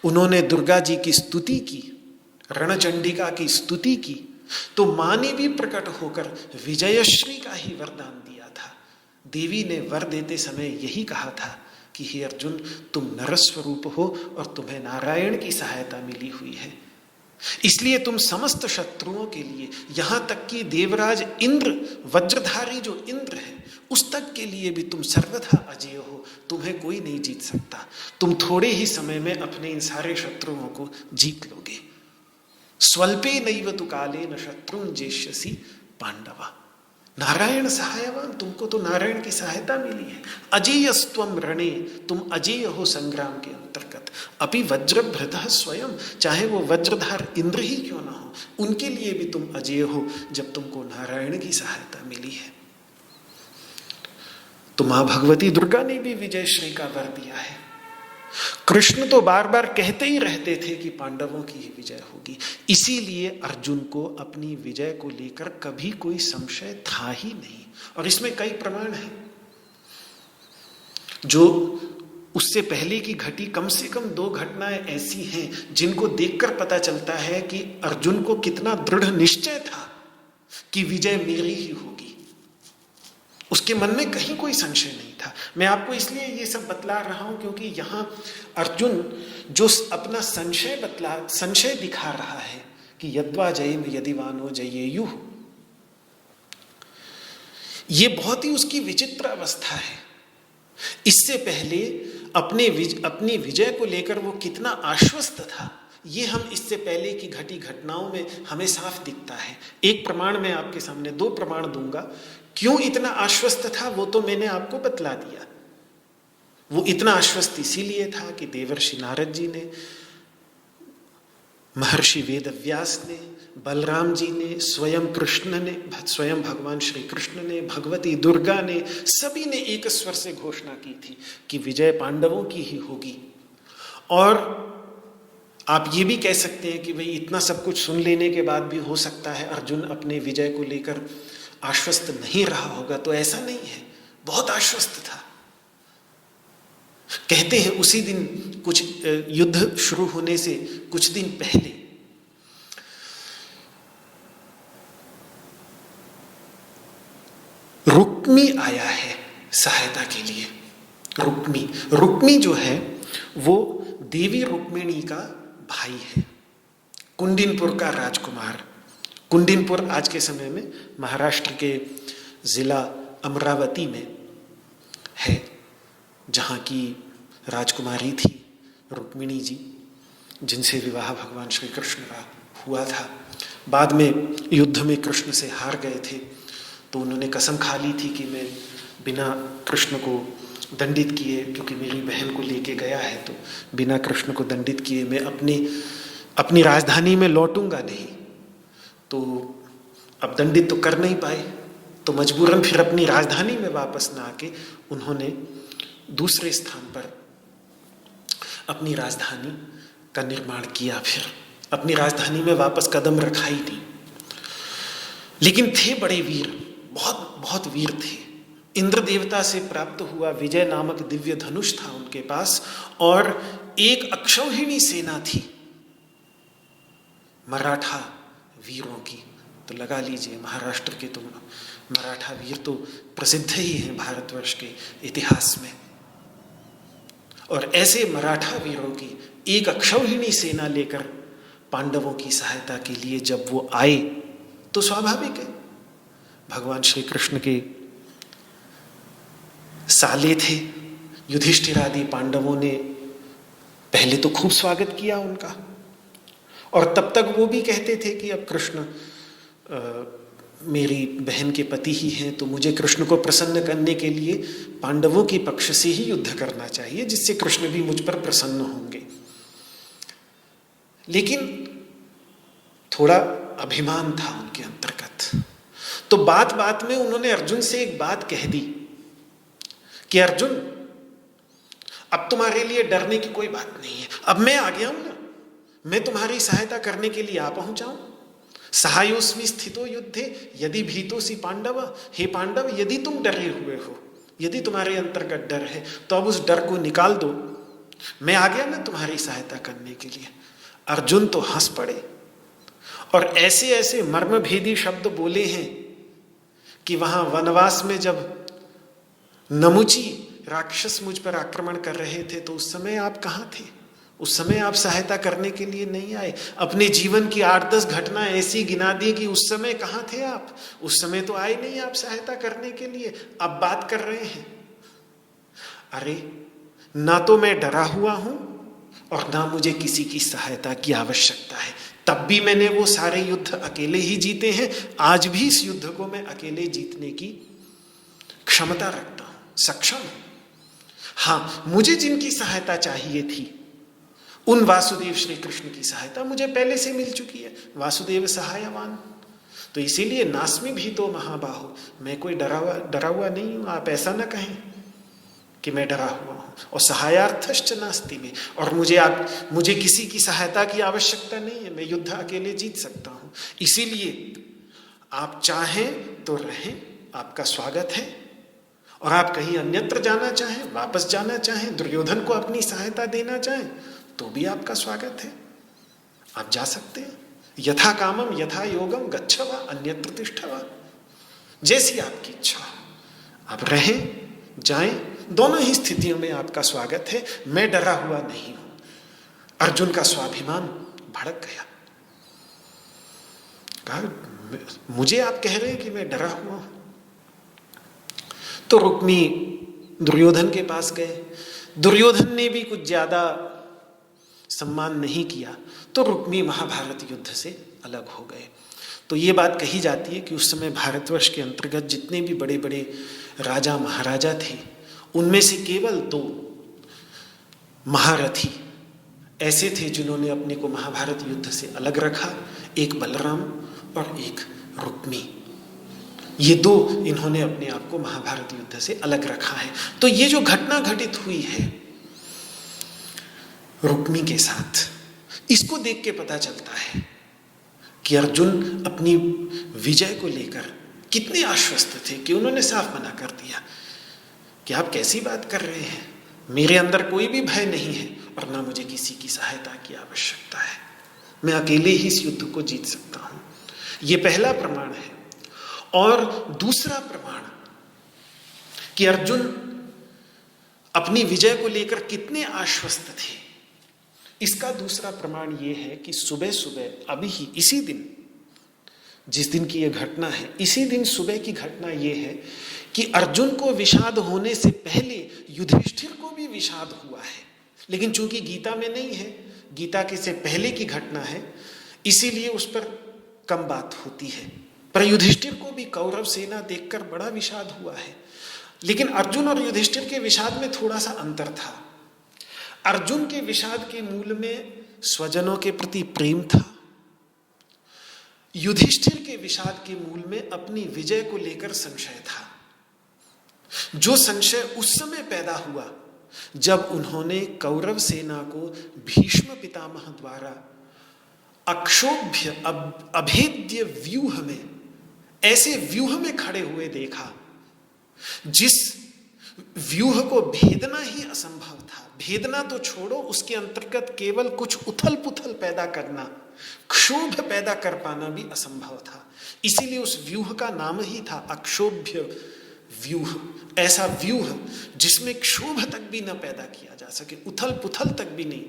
Speaker 1: उन्होंने दुर्गा जी की स्तुति की, रणचंडिका की स्तुति की, तो मां ने भी प्रकट होकर विजयश्री का ही वरदान दिया था। देवी ने वर देते समय यही कहा था कि हे अर्जुन, तुम नरस्वरूप हो और तुम्हें नारायण की सहायता मिली हुई है, इसलिए तुम समस्त शत्रुओं के लिए, यहां तक कि देवराज इंद्र, वज्रधारी जो इंद्र है, उस तक के लिए भी तुम सर्वथा अजेय हो, तुम्हें कोई नहीं जीत सकता। तुम थोड़े ही समय में अपने इन सारे शत्रुओं को जीत लोगे। स्वल्पे नैव तु कालेन शत्रुं जेष्यसि पांडवा, नारायण सहायवान, तुमको तो नारायण की सहायता मिली है। अजेयस्त्वं रणे, तुम अजेय हो संग्राम के अंतर्गत। अपि वज्रभृतः स्वयं, चाहे वो वज्रधार इंद्र ही क्यों ना हो, उनके लिए भी तुम अजेय हो जब तुमको नारायण की सहायता मिली है। तो मां भगवती दुर्गा ने भी विजयश्री का वर दिया है। कृष्ण तो बार बार कहते ही रहते थे कि पांडवों की ही विजय होगी, इसीलिए अर्जुन को अपनी विजय को लेकर कभी कोई संशय था ही नहीं। और इसमें कई प्रमाण हैं जो उससे पहले की घटी कम से कम 2 घटनाएं ऐसी हैं जिनको देखकर पता चलता है कि अर्जुन को कितना दृढ़ निश्चय था कि विजय मेरी ही होगी। उसके मन में कहीं कोई संशय नहीं था। मैं आपको इसलिए ये सब बतला रहा हूं क्योंकि यहां अर्जुन जो अपना संशय दिखा रहा है कि यद्वा जयेम यदि वानो जयेयुः, ये बहुत ही उसकी विचित्र अवस्था है। इससे पहले अपनी विजय को लेकर वो कितना आश्वस्त था, ये हम इससे पहले की घटी घटनाओं में हमें साफ दिखता है। एक प्रमाण मैं आपके सामने, 2 प्रमाण दूंगा। क्यों इतना आश्वस्त था वो तो मैंने आपको बतला दिया। वो इतना आश्वस्त इसीलिए था कि देवर्षि नारद जी ने, महर्षि वेदव्यास ने, बलराम जी ने, स्वयं कृष्ण ने, स्वयं भगवान श्री कृष्ण ने, भगवती दुर्गा ने, सभी ने एक स्वर से घोषणा की थी कि विजय पांडवों की ही होगी। और आप ये भी कह सकते हैं कि भाई इतना सब कुछ सुन लेने के बाद भी हो सकता है अर्जुन अपने विजय को लेकर आश्वस्त नहीं रहा होगा, तो ऐसा नहीं है, बहुत आश्वस्त था। कहते हैं उसी दिन, कुछ युद्ध शुरू होने से कुछ दिन पहले रुक्मी आया है सहायता के लिए। रुक्मी जो है वो देवी रुक्मिणी का भाई है, कुंडिनपुर का राजकुमार। कुंडिनपुर आज के समय में महाराष्ट्र के जिला अमरावती में है, जहाँ की राजकुमारी थी रुक्मिणी जी, जिनसे विवाह भगवान श्री कृष्ण का हुआ था। बाद में युद्ध में कृष्ण से हार गए थे, तो उन्होंने कसम खा ली थी कि मैं बिना कृष्ण को दंडित किए, क्योंकि मेरी बहन को लेके गया है, तो बिना कृष्ण को दंडित किए मैं अपनी राजधानी में लौटूंगा नहीं। तो अब दंडित तो कर नहीं पाए, तो मजबूरन फिर अपनी राजधानी में वापस ना आके उन्होंने दूसरे स्थान पर अपनी राजधानी का निर्माण किया। फिर अपनी राजधानी में वापस कदम रखा ही नहीं। लेकिन थे बड़े वीर, बहुत बहुत वीर थे। इंद्र देवता से प्राप्त हुआ विजय नामक दिव्य धनुष था उनके पास, और एक अक्षौहिणी सेना थी मराठा वीरों की। तो लगा लीजिए, महाराष्ट्र के तो मराठा वीर तो प्रसिद्ध ही हैं भारतवर्ष के इतिहास में। और ऐसे मराठा वीरों की एक अक्षौहिणी सेना लेकर पांडवों की सहायता के लिए जब वो आए, तो स्वाभाविक है, भगवान श्री कृष्ण के साले थे युधिष्ठिर आदि पांडवों ने पहले तो खूब स्वागत किया उनका, और तब तक वो भी कहते थे कि अब कृष्ण मेरी बहन के पति ही हैं, तो मुझे कृष्ण को प्रसन्न करने के लिए पांडवों के पक्ष से ही युद्ध करना चाहिए, जिससे कृष्ण भी मुझ पर प्रसन्न होंगे। लेकिन थोड़ा अभिमान था उनके अंतर्गत, तो बात बात में उन्होंने अर्जुन से एक बात कह दी कि अर्जुन, अब तुम्हारे लिए डरने की कोई बात नहीं है, अब मैं आ गया हूं ना, मैं तुम्हारी सहायता करने के लिए आ पहुंचाऊं। सहायोस्मि स्थितो युद्धे यदि भीतोसि पांडव, हे पांडव यदि तुम डरे हुए हो, यदि तुम्हारे अंतर्गत डर है, तो अब उस डर को निकाल दो, मैं आ गया ना तुम्हारी सहायता करने के लिए। अर्जुन तो हंस पड़े और ऐसे ऐसे मर्मभेदी शब्द बोले हैं कि वहां वनवास में जब नमुची राक्षस मुझ पर आक्रमण कर रहे थे, तो उस समय आप कहाँ थे? उस समय आप सहायता करने के लिए नहीं आए। अपने जीवन की 8-10 घटना ऐसी गिना दी कि उस समय कहाँ थे आप? उस समय तो आए नहीं आप सहायता करने के लिए, अब बात कर रहे हैं। अरे, ना तो मैं डरा हुआ हूं और ना मुझे किसी की सहायता की आवश्यकता है। तब भी मैंने वो सारे युद्ध अकेले ही जीते हैं, आज भी इस युद्ध को मैं अकेले जीतने की क्षमता रखता हूं, सक्षम हूं। हाँ, मुझे जिनकी सहायता चाहिए थी, उन वासुदेव श्री कृष्ण की सहायता मुझे पहले से मिल चुकी है। वासुदेव सहायवान, तो इसीलिए नास्मि भीतो महाबाहो, मैं कोई डरा हुआ नहीं हूं। आप ऐसा ना कहें कि मैं डरा हुआ हूं। और सहायार्थश्च नास्ति में, और मुझे किसी की सहायता की आवश्यकता नहीं है, मैं युद्ध अकेले जीत सकता हूं। इसीलिए आप चाहें तो रहें, आपका स्वागत है, और आप कहीं अन्यत्र जाना चाहें, वापस जाना चाहें, दुर्योधन को अपनी सहायता देना चाहें, तो भी आपका स्वागत है, आप जा सकते हैं। यथा कामम यथा योगम गच्छवा अन्यत्र तिष्ठवा, जैसी आपकी इच्छा हो आप रहें जाएं, दोनों ही स्थितियों में आपका स्वागत है। मैं डरा हुआ नहीं हूं। अर्जुन का स्वाभिमान भड़क गया, कहा मुझे आप कह रहे हैं कि मैं डरा हुआ हूं। तो रुक्मी दुर्योधन के पास गए, दुर्योधन ने भी कुछ ज्यादा सम्मान नहीं किया, तो रुक्मी महाभारत युद्ध से अलग हो गए। तो ये बात कही जाती है कि उस समय भारतवर्ष के अंतर्गत जितने भी बड़े बड़े राजा महाराजा थे, उनमें से केवल 2 महारथी ऐसे थे जिन्होंने अपने को महाभारत युद्ध से अलग रखा, एक बलराम और एक रुक्मी। ये 2 इन्होंने अपने आप को महाभारत युद्ध से अलग रखा है। तो ये जो घटना घटित हुई है रुक्मी के साथ, इसको देख के पता चलता है कि अर्जुन अपनी विजय को लेकर कितने आश्वस्त थे कि उन्होंने साफ मना कर दिया कि आप कैसी बात कर रहे हैं, मेरे अंदर कोई भी भय नहीं है और ना मुझे किसी की सहायता की आवश्यकता है, मैं अकेले ही इस युद्ध को जीत सकता हूं। ये पहला प्रमाण है। और दूसरा प्रमाण कि अर्जुन अपनी विजय को लेकर कितने आश्वस्त थे, इसका दूसरा प्रमाण यह है कि सुबह सुबह अभी ही इसी दिन, जिस दिन की यह घटना है, इसी दिन सुबह की घटना यह है कि अर्जुन को विषाद होने से पहले युधिष्ठिर को भी विषाद हुआ है। लेकिन चूंकि गीता में नहीं है, गीता के से पहले की घटना है, इसीलिए उस पर कम बात होती है। पर युधिष्ठिर को भी कौरव सेना देखकर बड़ा विषाद हुआ है। लेकिन अर्जुन और युधिष्ठिर के विषाद में थोड़ा सा अंतर था। अर्जुन के विषाद के मूल में स्वजनों के प्रति प्रेम था, युधिष्ठिर के विषाद के मूल में अपनी विजय को लेकर संशय था। जो संशय उस समय पैदा हुआ जब उन्होंने कौरव सेना को भीष्म पितामह द्वारा अक्षोभ्य अभेद्य व्यूह में, ऐसे व्यूह में खड़े हुए देखा जिस व्यूह को भेदना ही असंभव था। भेदना तो छोड़ो, उसके अंतर्गत केवल कुछ उथल पुथल पैदा करना, क्षोभ पैदा कर पाना भी असंभव था। इसीलिए उस व्यूह का नाम ही था अक्षोभ्य व्यूह। ऐसा व्यूह जिसमें क्षोभ तक भी न पैदा किया जा सके, उथल पुथल तक भी नहीं।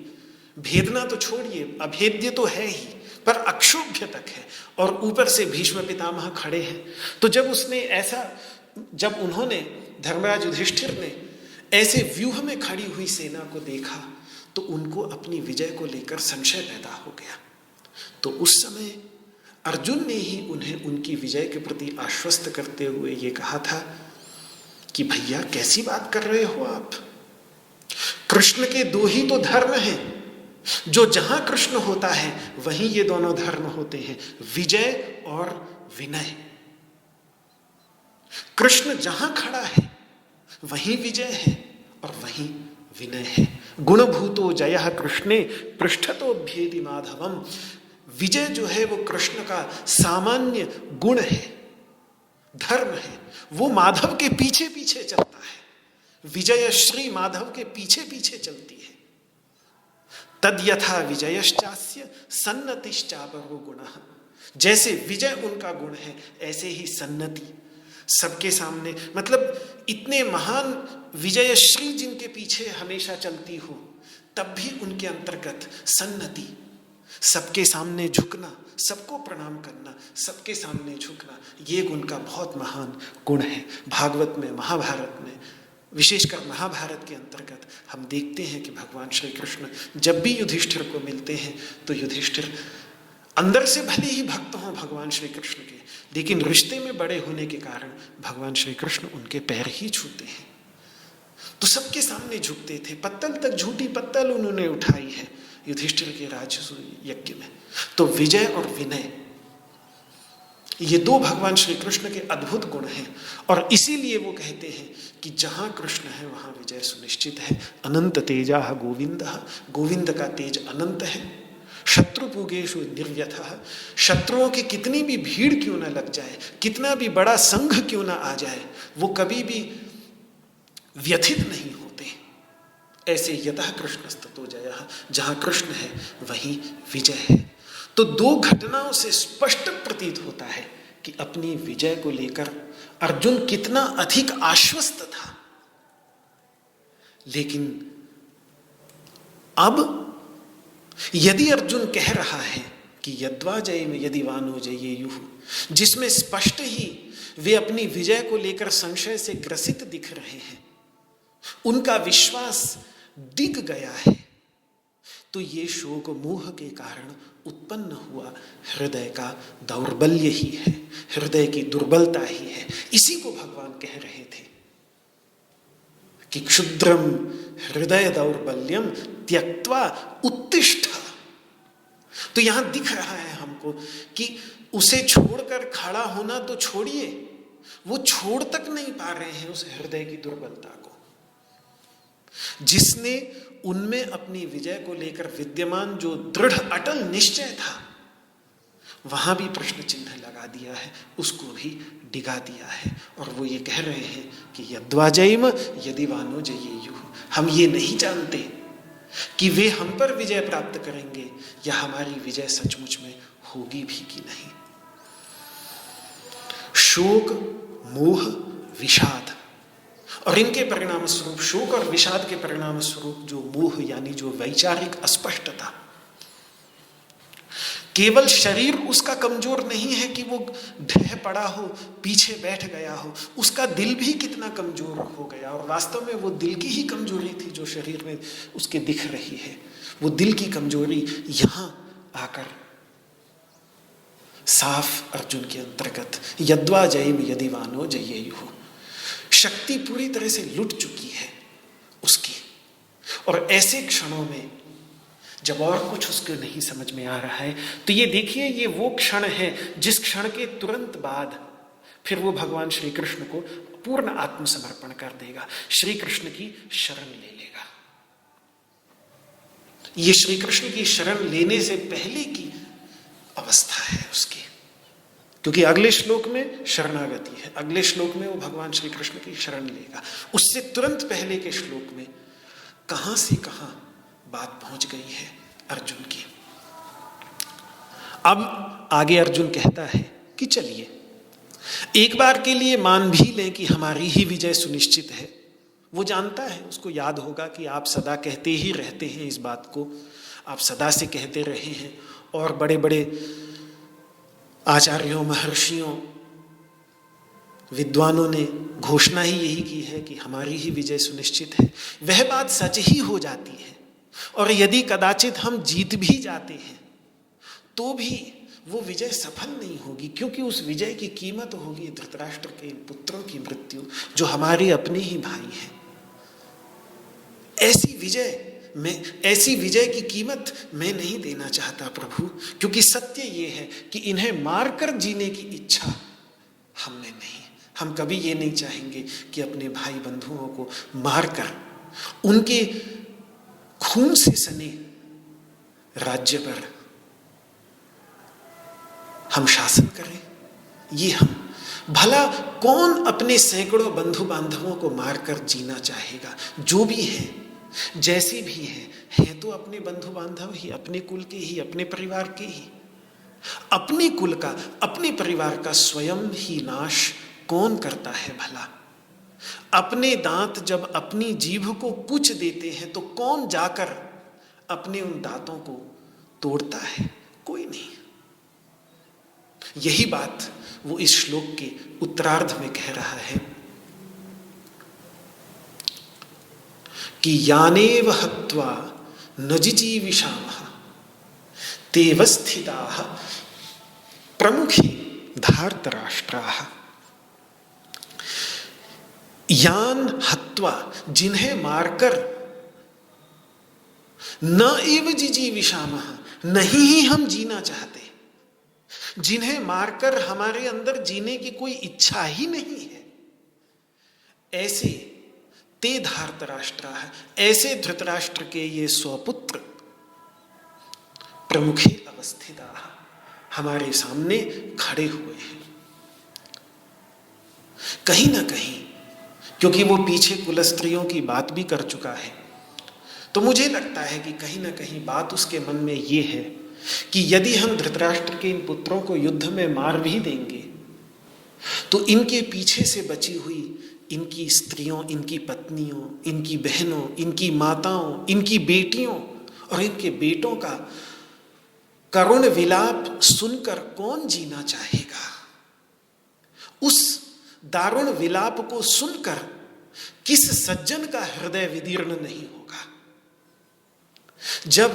Speaker 1: भेदना तो छोड़िए, अभेद्य तो है ही, पर अक्षोभ्य तक है, और ऊपर से भीष्म पितामह खड़े हैं। तो जब उन्होंने, धर्मराज युधिष्ठिर ने ऐसे व्यूह में खड़ी हुई सेना को देखा तो उनको अपनी विजय को लेकर संशय पैदा हो गया। तो उस समय अर्जुन ने ही उन्हें उनकी विजय के प्रति आश्वस्त करते हुए ये कहा था कि भैया कैसी बात कर रहे हो आप, कृष्ण के 2 ही तो धर्म हैं, जो जहां कृष्ण होता है वहीं ये दोनों धर्म होते हैं, विजय और विनय। कृष्ण जहां खड़ा है वहीं विजय है और वहीं विनय है। गुणभूतो जयः कृष्णे पृष्ठतो भेदि माधवम। विजय जो है वो कृष्ण का सामान्य गुण है, धर्म है, वो माधव के पीछे पीछे चलता है। विजय श्री माधव के पीछे पीछे चलती है। तद यथा विजयश्चास्य सन्नतिश्चापरो गुणः। जैसे विजय उनका गुण है, ऐसे ही सन्नति सबके सामने, मतलब इतने महान विजयश्री जिनके पीछे हमेशा चलती हो, तब भी उनके अंतर्गत सन्नति, सबके सामने झुकना, सबको प्रणाम करना, सबके सामने झुकना, ये उनका बहुत महान गुण है। भागवत में, महाभारत में, विशेषकर महाभारत के अंतर्गत हम देखते हैं कि भगवान श्री कृष्ण जब भी युधिष्ठिर को मिलते हैं तो युधिष्ठिर अंदर से भले ही भक्त हों भगवान श्री कृष्ण के, लेकिन रिश्ते में बड़े होने के कारण भगवान श्री कृष्ण उनके पैर ही छूते हैं। तो सबके सामने झुकते थे, पत्तल तक, झूठी पत्तल उन्होंने उठाई है युधिष्ठिर के राजसूय यज्ञ में। तो विजय और विनय, ये 2 भगवान श्री कृष्ण के अद्भुत गुण हैं, और इसीलिए वो कहते हैं कि जहां कृष्ण है वहां विजय सुनिश्चित है। अनंत तेजा गोविंदः, गोविंद का तेज अनंत है। शत्रुपुगेषु निर्व्यथः, शत्रुओं की कितनी भी भीड़ क्यों ना लग जाए, कितना भी बड़ा संघ क्यों ना आ जाए, वो कभी भी व्यथित नहीं होते। ऐसे यतः कृष्णस्ततो जयः, जहां कृष्ण है वहीं विजय है। तो दो घटनाओं से स्पष्ट प्रतीत होता है कि अपनी विजय को लेकर अर्जुन कितना अधिक आश्वस्त था। लेकिन अब यदि अर्जुन कह रहा है कि यद्वा जय में यदि वानो जयेयुः, जिसमें स्पष्ट ही वे अपनी विजय को लेकर संशय से ग्रसित दिख रहे हैं, उनका विश्वास दिख गया है, तो ये शोक मोह के कारण उत्पन्न हुआ हृदय का दौर्बल्य ही है, हृदय की दुर्बलता ही है। इसी को भगवान कह रहे थे कि क्षुद्रम हृदय दौर्बल्यम त्यक्त्वा उत्तिष्ठ। तो यहां दिख रहा है हमको कि उसे छोड़कर खड़ा होना तो छोड़िए, वो छोड़ तक नहीं पा रहे हैं उस हृदय की दुर्बलता को। जिसने उनमें अपनी विजय को लेकर विद्यमान जो दृढ़ अटल निश्चय था, वहां भी प्रश्न चिन्ह लगा दिया है, उसको भी डिगा दिया है। और वो ये कह रहे हैं कि यद्वा जयम यदि वानो जयेयुः, हम ये नहीं जानते कि वे हम पर विजय प्राप्त करेंगे या हमारी विजय सचमुच में होगी भी कि नहीं। शोक, मोह, विषाद और इनके परिणाम स्वरूप, शोक और विषाद के परिणाम स्वरूप जो मोह यानी जो वैचारिक अस्पष्टता, केवल शरीर उसका कमजोर नहीं है कि वो ढह पड़ा हो, पीछे बैठ गया हो, उसका दिल भी कितना कमजोर हो गया। और वास्तव में वो दिल की ही कमजोरी थी जो शरीर में उसके दिख रही है। वो दिल की कमजोरी यहां आकर साफ अर्जुन के अंतर्गत यद्वा जयम यदि वानो जयेयुः, शक्ति पूरी तरह से लुट चुकी है उसकी। और ऐसे क्षणों में जब और कुछ उसको नहीं समझ में आ रहा है, तो ये देखिए, ये वो क्षण है जिस क्षण के तुरंत बाद फिर वो भगवान श्री कृष्ण को पूर्ण आत्मसमर्पण कर देगा, श्री कृष्ण की शरण ले लेगा। ये श्री कृष्ण की शरण लेने से पहले की अवस्था है उसकी, क्योंकि अगले श्लोक में शरणागति है, अगले श्लोक में वो भगवान श्री कृष्ण की शरण लेगा। उससे तुरंत पहले के श्लोक में कहां से कहां बात पहुंच गई है अर्जुन की। अब आगे अर्जुन कहता है कि चलिए एक बार के लिए मान भी लें कि हमारी ही विजय सुनिश्चित है। वो जानता है, उसको याद होगा कि आप सदा कहते ही रहते हैं इस बात को, आप सदा से कहते रहे हैं और बड़े बड़े आचार्यों, महर्षियों, विद्वानों ने घोषणा ही यही की है कि हमारी ही विजय सुनिश्चित है। वह बात सच ही हो जाती है, और यदि कदाचित हम जीत भी जाते हैं तो भी वो विजय सफल नहीं होगी, क्योंकि उस विजय की कीमत होगी धृतराष्ट्र के पुत्रों की मृत्यु, जो हमारे अपने ही भाई हैं। ऐसी विजय की कीमत मैं नहीं देना चाहता प्रभु, क्योंकि सत्य ये है कि इन्हें मारकर जीने की इच्छा हमने नहीं। हम कभी ये नहीं चाहेंगे कि अपने भाई बंधुओं को मारकर उनके खून से सने राज्य पर हम शासन करें। ये हम भला कौन अपने सैकड़ों बंधु बांधवों को मारकर जीना चाहेगा? जो भी है, जैसे भी है तो अपने बंधु बांधव ही, अपने कुल के ही, अपने परिवार के ही। अपने कुल का, अपने परिवार का स्वयं ही नाश कौन करता है भला? अपने दांत जब अपनी जीभ को कुच देते हैं तो कौन जाकर अपने उन दांतों को तोड़ता है? कोई नहीं। यही बात वो इस श्लोक के उत्तरार्ध में कह रहा है कि यानेव हत्वा न जिजीविषामः तेव स्थिताः प्रमुखे धार्तराष्ट्राः। यान हत्वा, जिन्हें मारकर, न एव जिजीविषामः, नहीं ही हम जीना चाहते, जिन्हें मारकर हमारे अंदर जीने की कोई इच्छा ही नहीं है, ऐसे ते धार्तराष्ट्राः, ऐसे धृतराष्ट्र के ये स्वपुत्र प्रमुखे अवस्थिताः, हमारे सामने खड़े हुए हैं। कहीं ना कहीं क्योंकि वो पीछे कुलस्त्रियों की बात भी कर चुका है। तो मुझे लगता है कि कहीं ना कहीं बात उसके मन में ये है कि यदि हम धृतराष्ट्र के इन पुत्रों को युद्ध में मार भी देंगे तो इनके पीछे से बची हुई इनकी स्त्रियों, इनकी पत्नियों, इनकी बहनों, इनकी माताओं, इनकी बेटियों और इनके बेटों का करुण विलाप सुनकर कौन जीना चाहेगा? उस दारुण विलाप को सुनकर किस सज्जन का हृदय विदीर्ण नहीं होगा? जब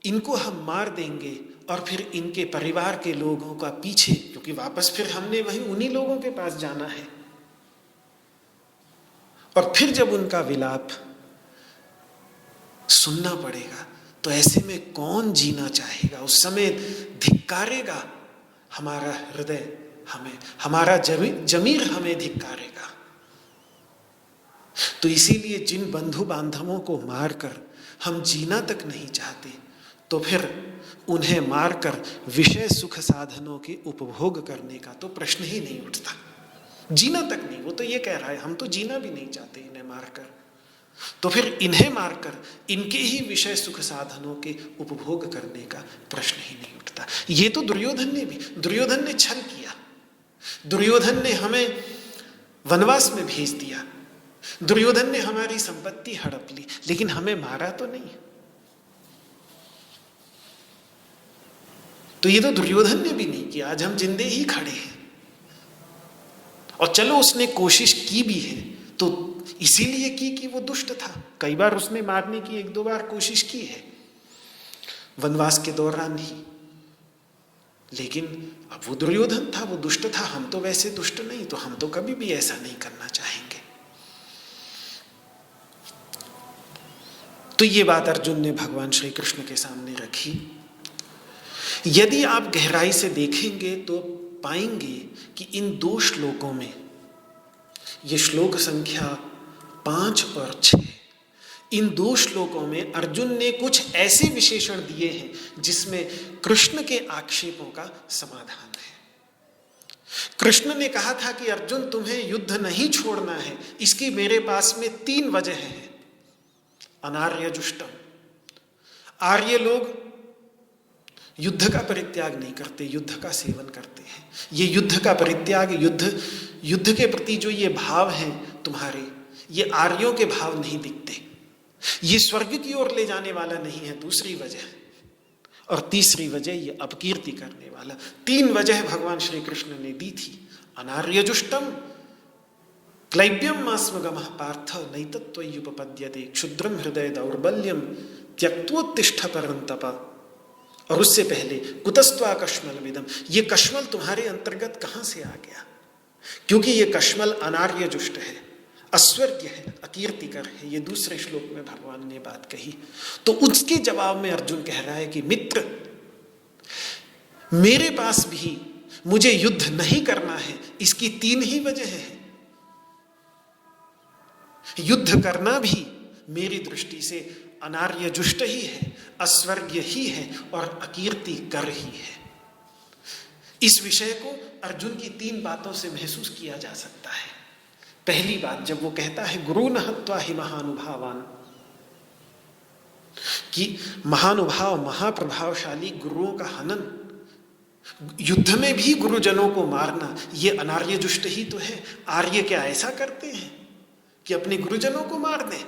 Speaker 1: इनको हम मार देंगे और फिर इनके परिवार के लोगों का पीछे, क्योंकि वापस फिर हमने वही उन्हीं लोगों के पास जाना है, और फिर जब उनका विलाप सुनना पड़ेगा तो ऐसे में कौन जीना चाहेगा? उस समय धिक्कारेगा हमारा हृदय हमें, हमारा जमीर हमें धिक्कारेगा। तो इसीलिए जिन बंधु बांधवों को मारकर हम जीना तक नहीं चाहते, तो फिर उन्हें मारकर विषय सुख साधनों के उपभोग करने का तो प्रश्न ही नहीं उठता। जीना तक नहीं, वो तो ये कह रहा है हम तो जीना भी नहीं चाहते इन्हें मारकर, तो फिर इन्हें मारकर इनके ही विषय सुख साधनों के उपभोग करने का प्रश्न ही नहीं उठता। ये तो दुर्योधन ने छल किया, दुर्योधन ने हमें वनवास में भेज दिया, दुर्योधन ने हमारी संपत्ति हड़प ली, लेकिन हमें मारा तो नहीं। तो ये तो दुर्योधन ने भी नहीं किया, आज हम जिंदे ही खड़े हैं। और चलो उसने कोशिश की भी है तो इसीलिए की कि वो दुष्ट था। कई बार उसने मारने की 1-2 बार कोशिश की है वनवास के दौरान ही, लेकिन अब वो दुर्योधन था, वो दुष्ट था, हम तो वैसे दुष्ट नहीं, तो हम तो कभी भी ऐसा नहीं करना चाहेंगे। तो ये बात अर्जुन ने भगवान श्री कृष्ण के सामने रखी। यदि आप गहराई से देखेंगे तो पाएंगे कि इन 2 श्लोकों में, ये श्लोक संख्या 5 और 6, इन 2 श्लोकों में अर्जुन ने कुछ ऐसे विशेषण दिए हैं जिसमें कृष्ण के आक्षेपों का समाधान है। कृष्ण ने कहा था कि अर्जुन तुम्हें युद्ध नहीं छोड़ना है, इसकी मेरे पास में 3 वजह हैं। अनार्य जुष्टम, आर्य लोग युद्ध का परित्याग नहीं करते, युद्ध का सेवन करते हैं। ये युद्ध का परित्याग, युद्ध के प्रति जो ये भाव हैं तुम्हारे, ये आर्यों के भाव नहीं दिखते। ये स्वर्ग की ओर ले जाने वाला नहीं है, दूसरी वजह। और तीसरी वजह ये अपकीर्ति करने वाला। 3 वजह भगवान श्री कृष्ण ने दी थी। अनार्य जुष्टम क्लैब्यम मास्मगमः पार्थ नैतत्त्वय्युपपद्यते क्षुद्रम हृदय दौर्बल्यम त्यक्तोत्तिष्ठ परंतप। और उससे पहले कुतस्त्वा कश्मल विदम, ये कश्मल तुम्हारे अंतर्गत कहां से आ गया? क्योंकि ये कश्मल अनार्य जुष्ट है, अस्वर्ग्य है, अकीर्तिकर है। ये दूसरे श्लोक में भगवान ने बात कही। तो उसके जवाब में अर्जुन कह रहा है कि मित्र, मेरे पास भी मुझे युद्ध नहीं करना है, इसकी 3 ही वजह है। युद्ध करना भी मेरी दृष्टि से अनार्य जुष्ट ही है, अस्वर्ग्य ही है और अकीर्ति कर ही है। इस विषय को अर्जुन की 3 बातों से महसूस किया जा सकता है। पहली बात, जब वो कहता है गुरु न हत्वा हि महानुभावान, कि महानुभाव महाप्रभावशाली गुरुओं का हनन, युद्ध में भी गुरुजनों को मारना, ये अनार्य जुष्ट ही तो है। आर्य क्या ऐसा करते हैं कि अपने गुरुजनों को मार दें?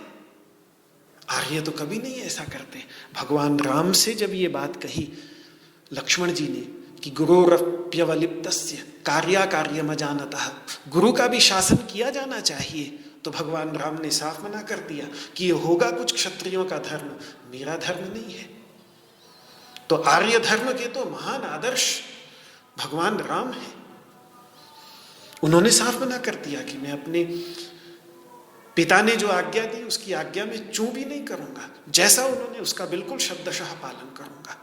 Speaker 1: आर्य तो कभी नहीं ऐसा करते। भगवान राम से जब ये बात कही लक्ष्मण जी ने कि गुरुरप्यवलिप्तस्य कार्याकार्यमजानतः, गुरु का भी शासन किया जाना चाहिए, तो भगवान राम ने साफ मना कर दिया कि ये होगा कुछ क्षत्रियों का धर्म, मेरा धर्म नहीं है। तो आर्य धर्म के तो महान आदर्श भगवान राम है। उन्होंने साफ मना कर दिया कि मैं अपने पिता ने जो आज्ञा दी उसकी आज्ञा में चूं भी नहीं करूंगा, जैसा उन्होंने उसका बिल्कुल शब्दशः पालन करूंगा।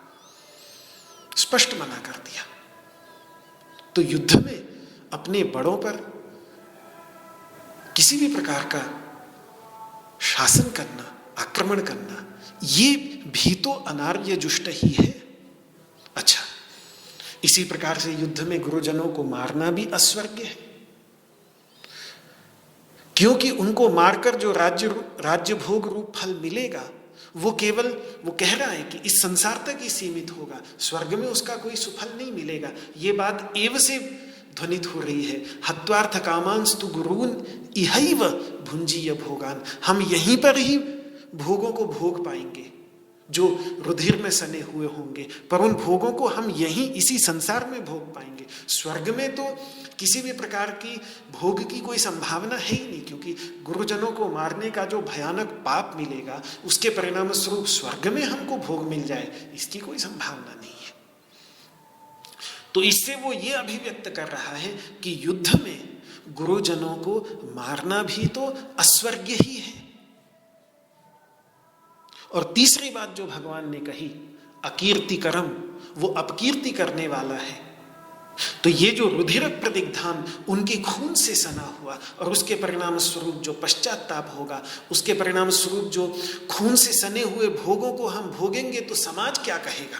Speaker 1: स्पष्ट मना कर दिया। तो युद्ध में अपने बड़ों पर किसी भी प्रकार का शासन करना, आक्रमण करना, ये भी तो अनार्य जुष्ट ही है। अच्छा, इसी प्रकार से युद्ध में गुरुजनों को मारना भी अस्वर्ग्य है, क्योंकि उनको मारकर जो राज्य भोग रूप फल मिलेगा वो केवल, वो कह रहा है कि इस संसार तक ही सीमित होगा, स्वर्ग में उसका कोई सुफल नहीं मिलेगा। ये बात एव से ध्वनित हो रही है। हत्वार्थ कामांस्तु गुरून् इहैव भुंजीय भोगान। हम यहीं पर ही भोगों को भोग पाएंगे जो रुधिर में सने हुए होंगे, पर उन भोगों को हम यहीं इसी संसार में भोग पाएंगे। स्वर्ग में तो किसी भी प्रकार की भोग की कोई संभावना है ही नहीं, क्योंकि गुरुजनों को मारने का जो भयानक पाप मिलेगा उसके परिणाम स्वरूप स्वर्ग में हमको भोग मिल जाए, इसकी कोई संभावना नहीं है। तो इससे वो ये अभिव्यक्त कर रहा है कि युद्ध में गुरुजनों को मारना भी तो अस्वर्ग्य ही है। और तीसरी बात जो भगवान ने कही, अकीर्तिकरम, वो अपकीर्ति करने वाला है। तो ये जो रुधिर प्रतिग्धान उनके खून से सना हुआ और उसके परिणाम स्वरूप जो पश्चाताप होगा, उसके परिणाम स्वरूप जो खून से सने हुए भोगों को हम भोगेंगे तो समाज क्या कहेगा।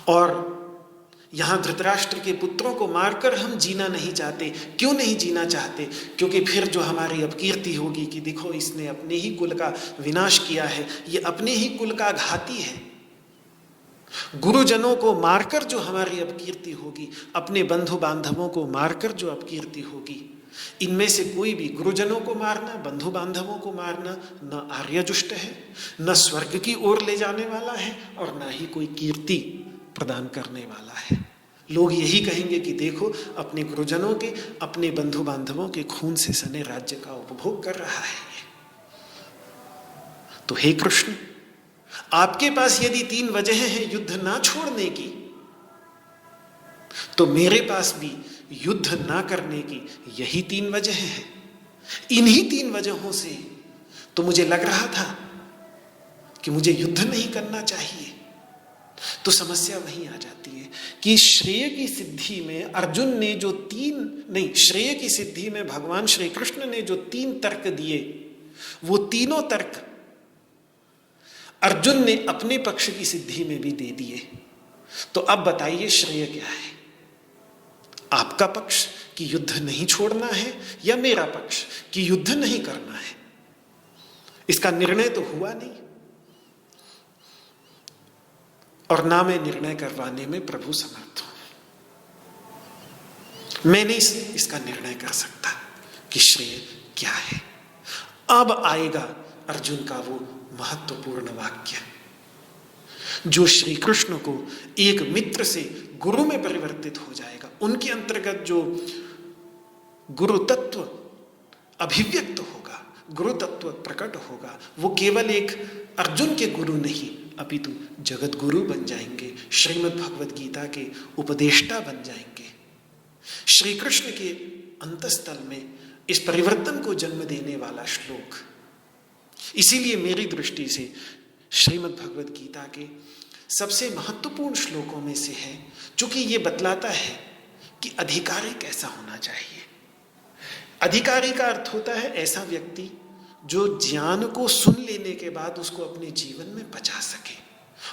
Speaker 1: और यहां धृतराष्ट्र के पुत्रों को मारकर हम जीना नहीं चाहते। क्यों नहीं जीना चाहते? क्योंकि फिर जो हमारी अपकीर्ति होगी कि देखो इसने अपने ही कुल का विनाश किया है, ये अपने ही कुल का घाती है। गुरुजनों को मारकर जो हमारी अपकीर्ति होगी, अपने बंधु बांधवों को मारकर जो अपकीर्ति होगी, इनमें से कोई भी गुरुजनों को मारना, बंधु बांधवों को मारना न आर्यजुष्ट है, न स्वर्ग की ओर ले जाने वाला है और न ही कोई कीर्ति प्रदान करने वाला है। लोग यही कहेंगे कि देखो अपने गुरुजनों के, अपने बंधु बांधवों के खून से सने राज्य का उपभोग कर रहा है। तो हे कृष्ण, आपके पास यदि 3 वजह हैं युद्ध ना छोड़ने की, तो मेरे पास भी युद्ध ना करने की यही 3 वजह हैं। इन्हीं 3 वजहों से तो मुझे लग रहा था कि मुझे युद्ध नहीं करना चाहिए। तो समस्या वहीं आ जाती है कि श्रेय की सिद्धि में अर्जुन ने जो श्रेय की सिद्धि में भगवान श्री कृष्ण ने जो 3 तर्क दिए, वो तीनों तर्क अर्जुन ने अपने पक्ष की सिद्धि में भी दे दिए। तो अब बताइए श्रेय क्या है? आपका पक्ष कि युद्ध नहीं छोड़ना है, या मेरा पक्ष कि युद्ध नहीं करना है? इसका निर्णय तो हुआ नहीं, और ना मैं निर्णय करवाने में प्रभु समर्थ हूं। मैं नहीं इसका निर्णय कर सकता कि श्रेय क्या है। अब आएगा अर्जुन का वो महत्वपूर्ण वाक्य जो श्री कृष्ण को एक मित्र से गुरु में परिवर्तित हो जाएगा। उनके अंतर्गत जो गुरु तत्व अभिव्यक्त होगा, गुरु तत्व प्रकट होगा, वो केवल एक अर्जुन के गुरु नहीं अपितु जगत गुरु बन जाएंगे, श्रीमद् भगवद गीता के उपदेष्टा बन जाएंगे। श्री कृष्ण के अंतस्थल में इस परिवर्तन को जन्म देने वाला श्लोक, इसीलिए मेरी दृष्टि से श्रीमद् भगवद गीता के सबसे महत्वपूर्ण श्लोकों में से है, चूंकि ये बतलाता है कि अधिकारी कैसा होना चाहिए। अधिकारी का अर्थ होता है ऐसा व्यक्ति जो ज्ञान को सुन लेने के बाद उसको अपने जीवन में पचा सके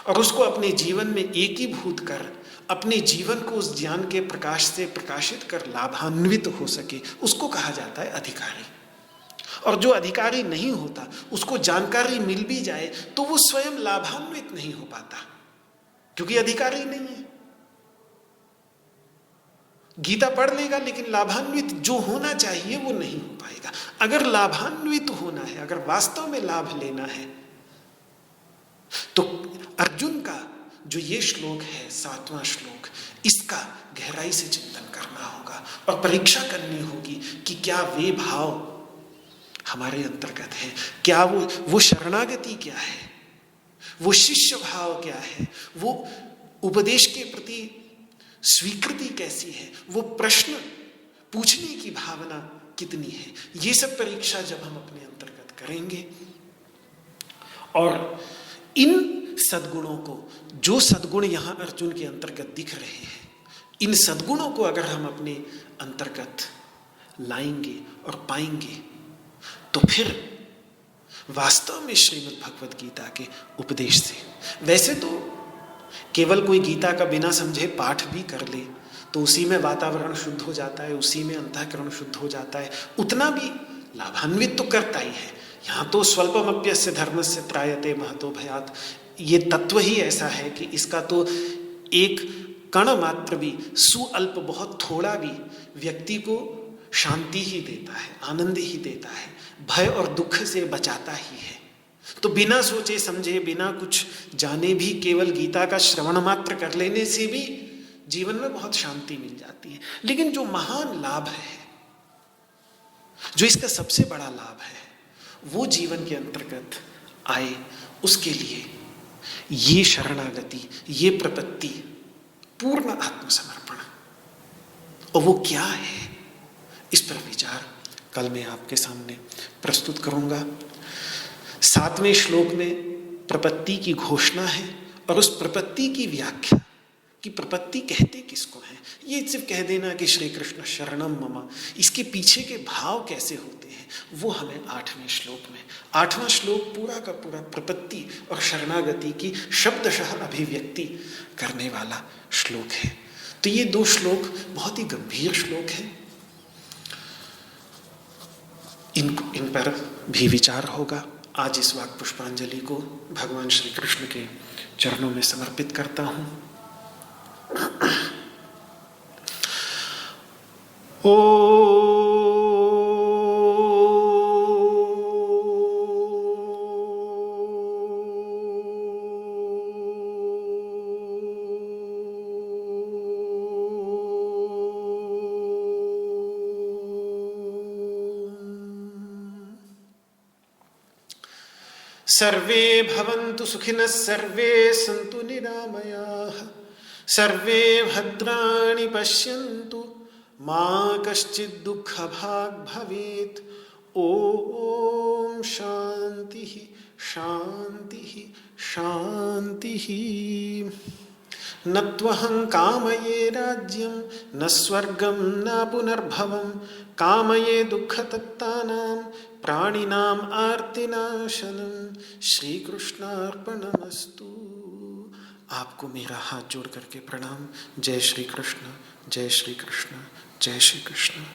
Speaker 1: और उसको अपने जीवन में एकीभूत कर अपने जीवन को उस ज्ञान के प्रकाश से प्रकाशित कर लाभान्वित हो सके, उसको कहा जाता है अधिकारी। और जो अधिकारी नहीं होता, उसको जानकारी मिल भी जाए तो वो स्वयं लाभान्वित नहीं हो पाता, क्योंकि अधिकारी नहीं है। गीता पढ़ लेगा लेकिन लाभान्वित जो होना चाहिए वो नहीं हो पाएगा। अगर लाभान्वित होना है, अगर वास्तव में लाभ लेना है, तो अर्जुन का जो ये श्लोक है 7वां श्लोक, इसका गहराई से चिंतन करना होगा और परीक्षा करनी होगी कि क्या वे भाव हमारे अंतर्गत है, क्या वो शरणागति क्या है, वो शिष्य भाव क्या है, वो उपदेश के प्रति स्वीकृति कैसी है, वो प्रश्न पूछने की भावना कितनी है। ये सब परीक्षा जब हम अपने अंतर्गत करेंगे और इन सद्गुणों को, जो सद्गुण यहां अर्जुन के अंतर्गत दिख रहे हैं, इन सद्गुणों को अगर हम अपने अंतर्गत लाएंगे और पाएंगे तो फिर वास्तव में श्रीमद् भगवद गीता के उपदेश से, वैसे तो केवल कोई गीता का बिना समझे पाठ भी कर ले तो उसी में वातावरण शुद्ध हो जाता है, उसी में अंतःकरण शुद्ध हो जाता है, उतना भी लाभान्वित तो करता ही है। यहाँ तो स्वल्पमप्यस्य धर्मस्य त्रायते महतो भयात्, ये तत्व ही ऐसा है कि इसका तो एक कण मात्र भी, सुअल्प बहुत थोड़ा भी व्यक्ति को शांति ही देता है, आनंद ही देता है, भय और दुख से बचाता ही है। तो बिना सोचे समझे, बिना कुछ जाने भी केवल गीता का श्रवण मात्र कर लेने से भी जीवन में बहुत शांति मिल जाती है। लेकिन जो महान लाभ है, जो इसका सबसे बड़ा लाभ है, वो जीवन के अंतर्गत आए, उसके लिए ये शरणागति, ये प्रपत्ति, पूर्ण आत्मसमर्पण। और वो क्या है, इस पर विचार कल मैं आपके सामने प्रस्तुत करूंगा। 7वें श्लोक में प्रपत्ति की घोषणा है और उस प्रपत्ति की व्याख्या कि प्रपत्ति कहते किसको है। ये सिर्फ कह देना कि श्री कृष्ण शरणम मम, इसके पीछे के भाव कैसे होते हैं वो हमें 8वें श्लोक में, 8वां श्लोक पूरा का पूरा प्रपत्ति और शरणागति की शब्दशः अभिव्यक्ति करने वाला श्लोक है। तो ये 2 श्लोक बहुत ही गंभीर श्लोक हैं, इन पर भी विचार होगा। आज इस वाक् पुष्पांजलि को भगवान श्री कृष्ण के चरणों में समर्पित करता हूँ। सर्वे भवन्तु सुखिनः, सर्वे सन्तु निरामयाः, सर्वे भद्राणि पश्यन्तु, मा कश्चित् दुःखभाग् भवेत्। ओम शान्तिः शान्तिः शान्तिः। न त्वहं कामये राज्यं न स्वर्गं न पुनर्भवं, कामये दुःखतप्तानां प्राणिनां आर्तिनाशनं। श्री कृष्णार्पणमस्तु। आपको मेरा हाथ जोड़ करके प्रणाम। जय श्री कृष्ण, जय श्री कृष्ण, जय श्री कृष्ण।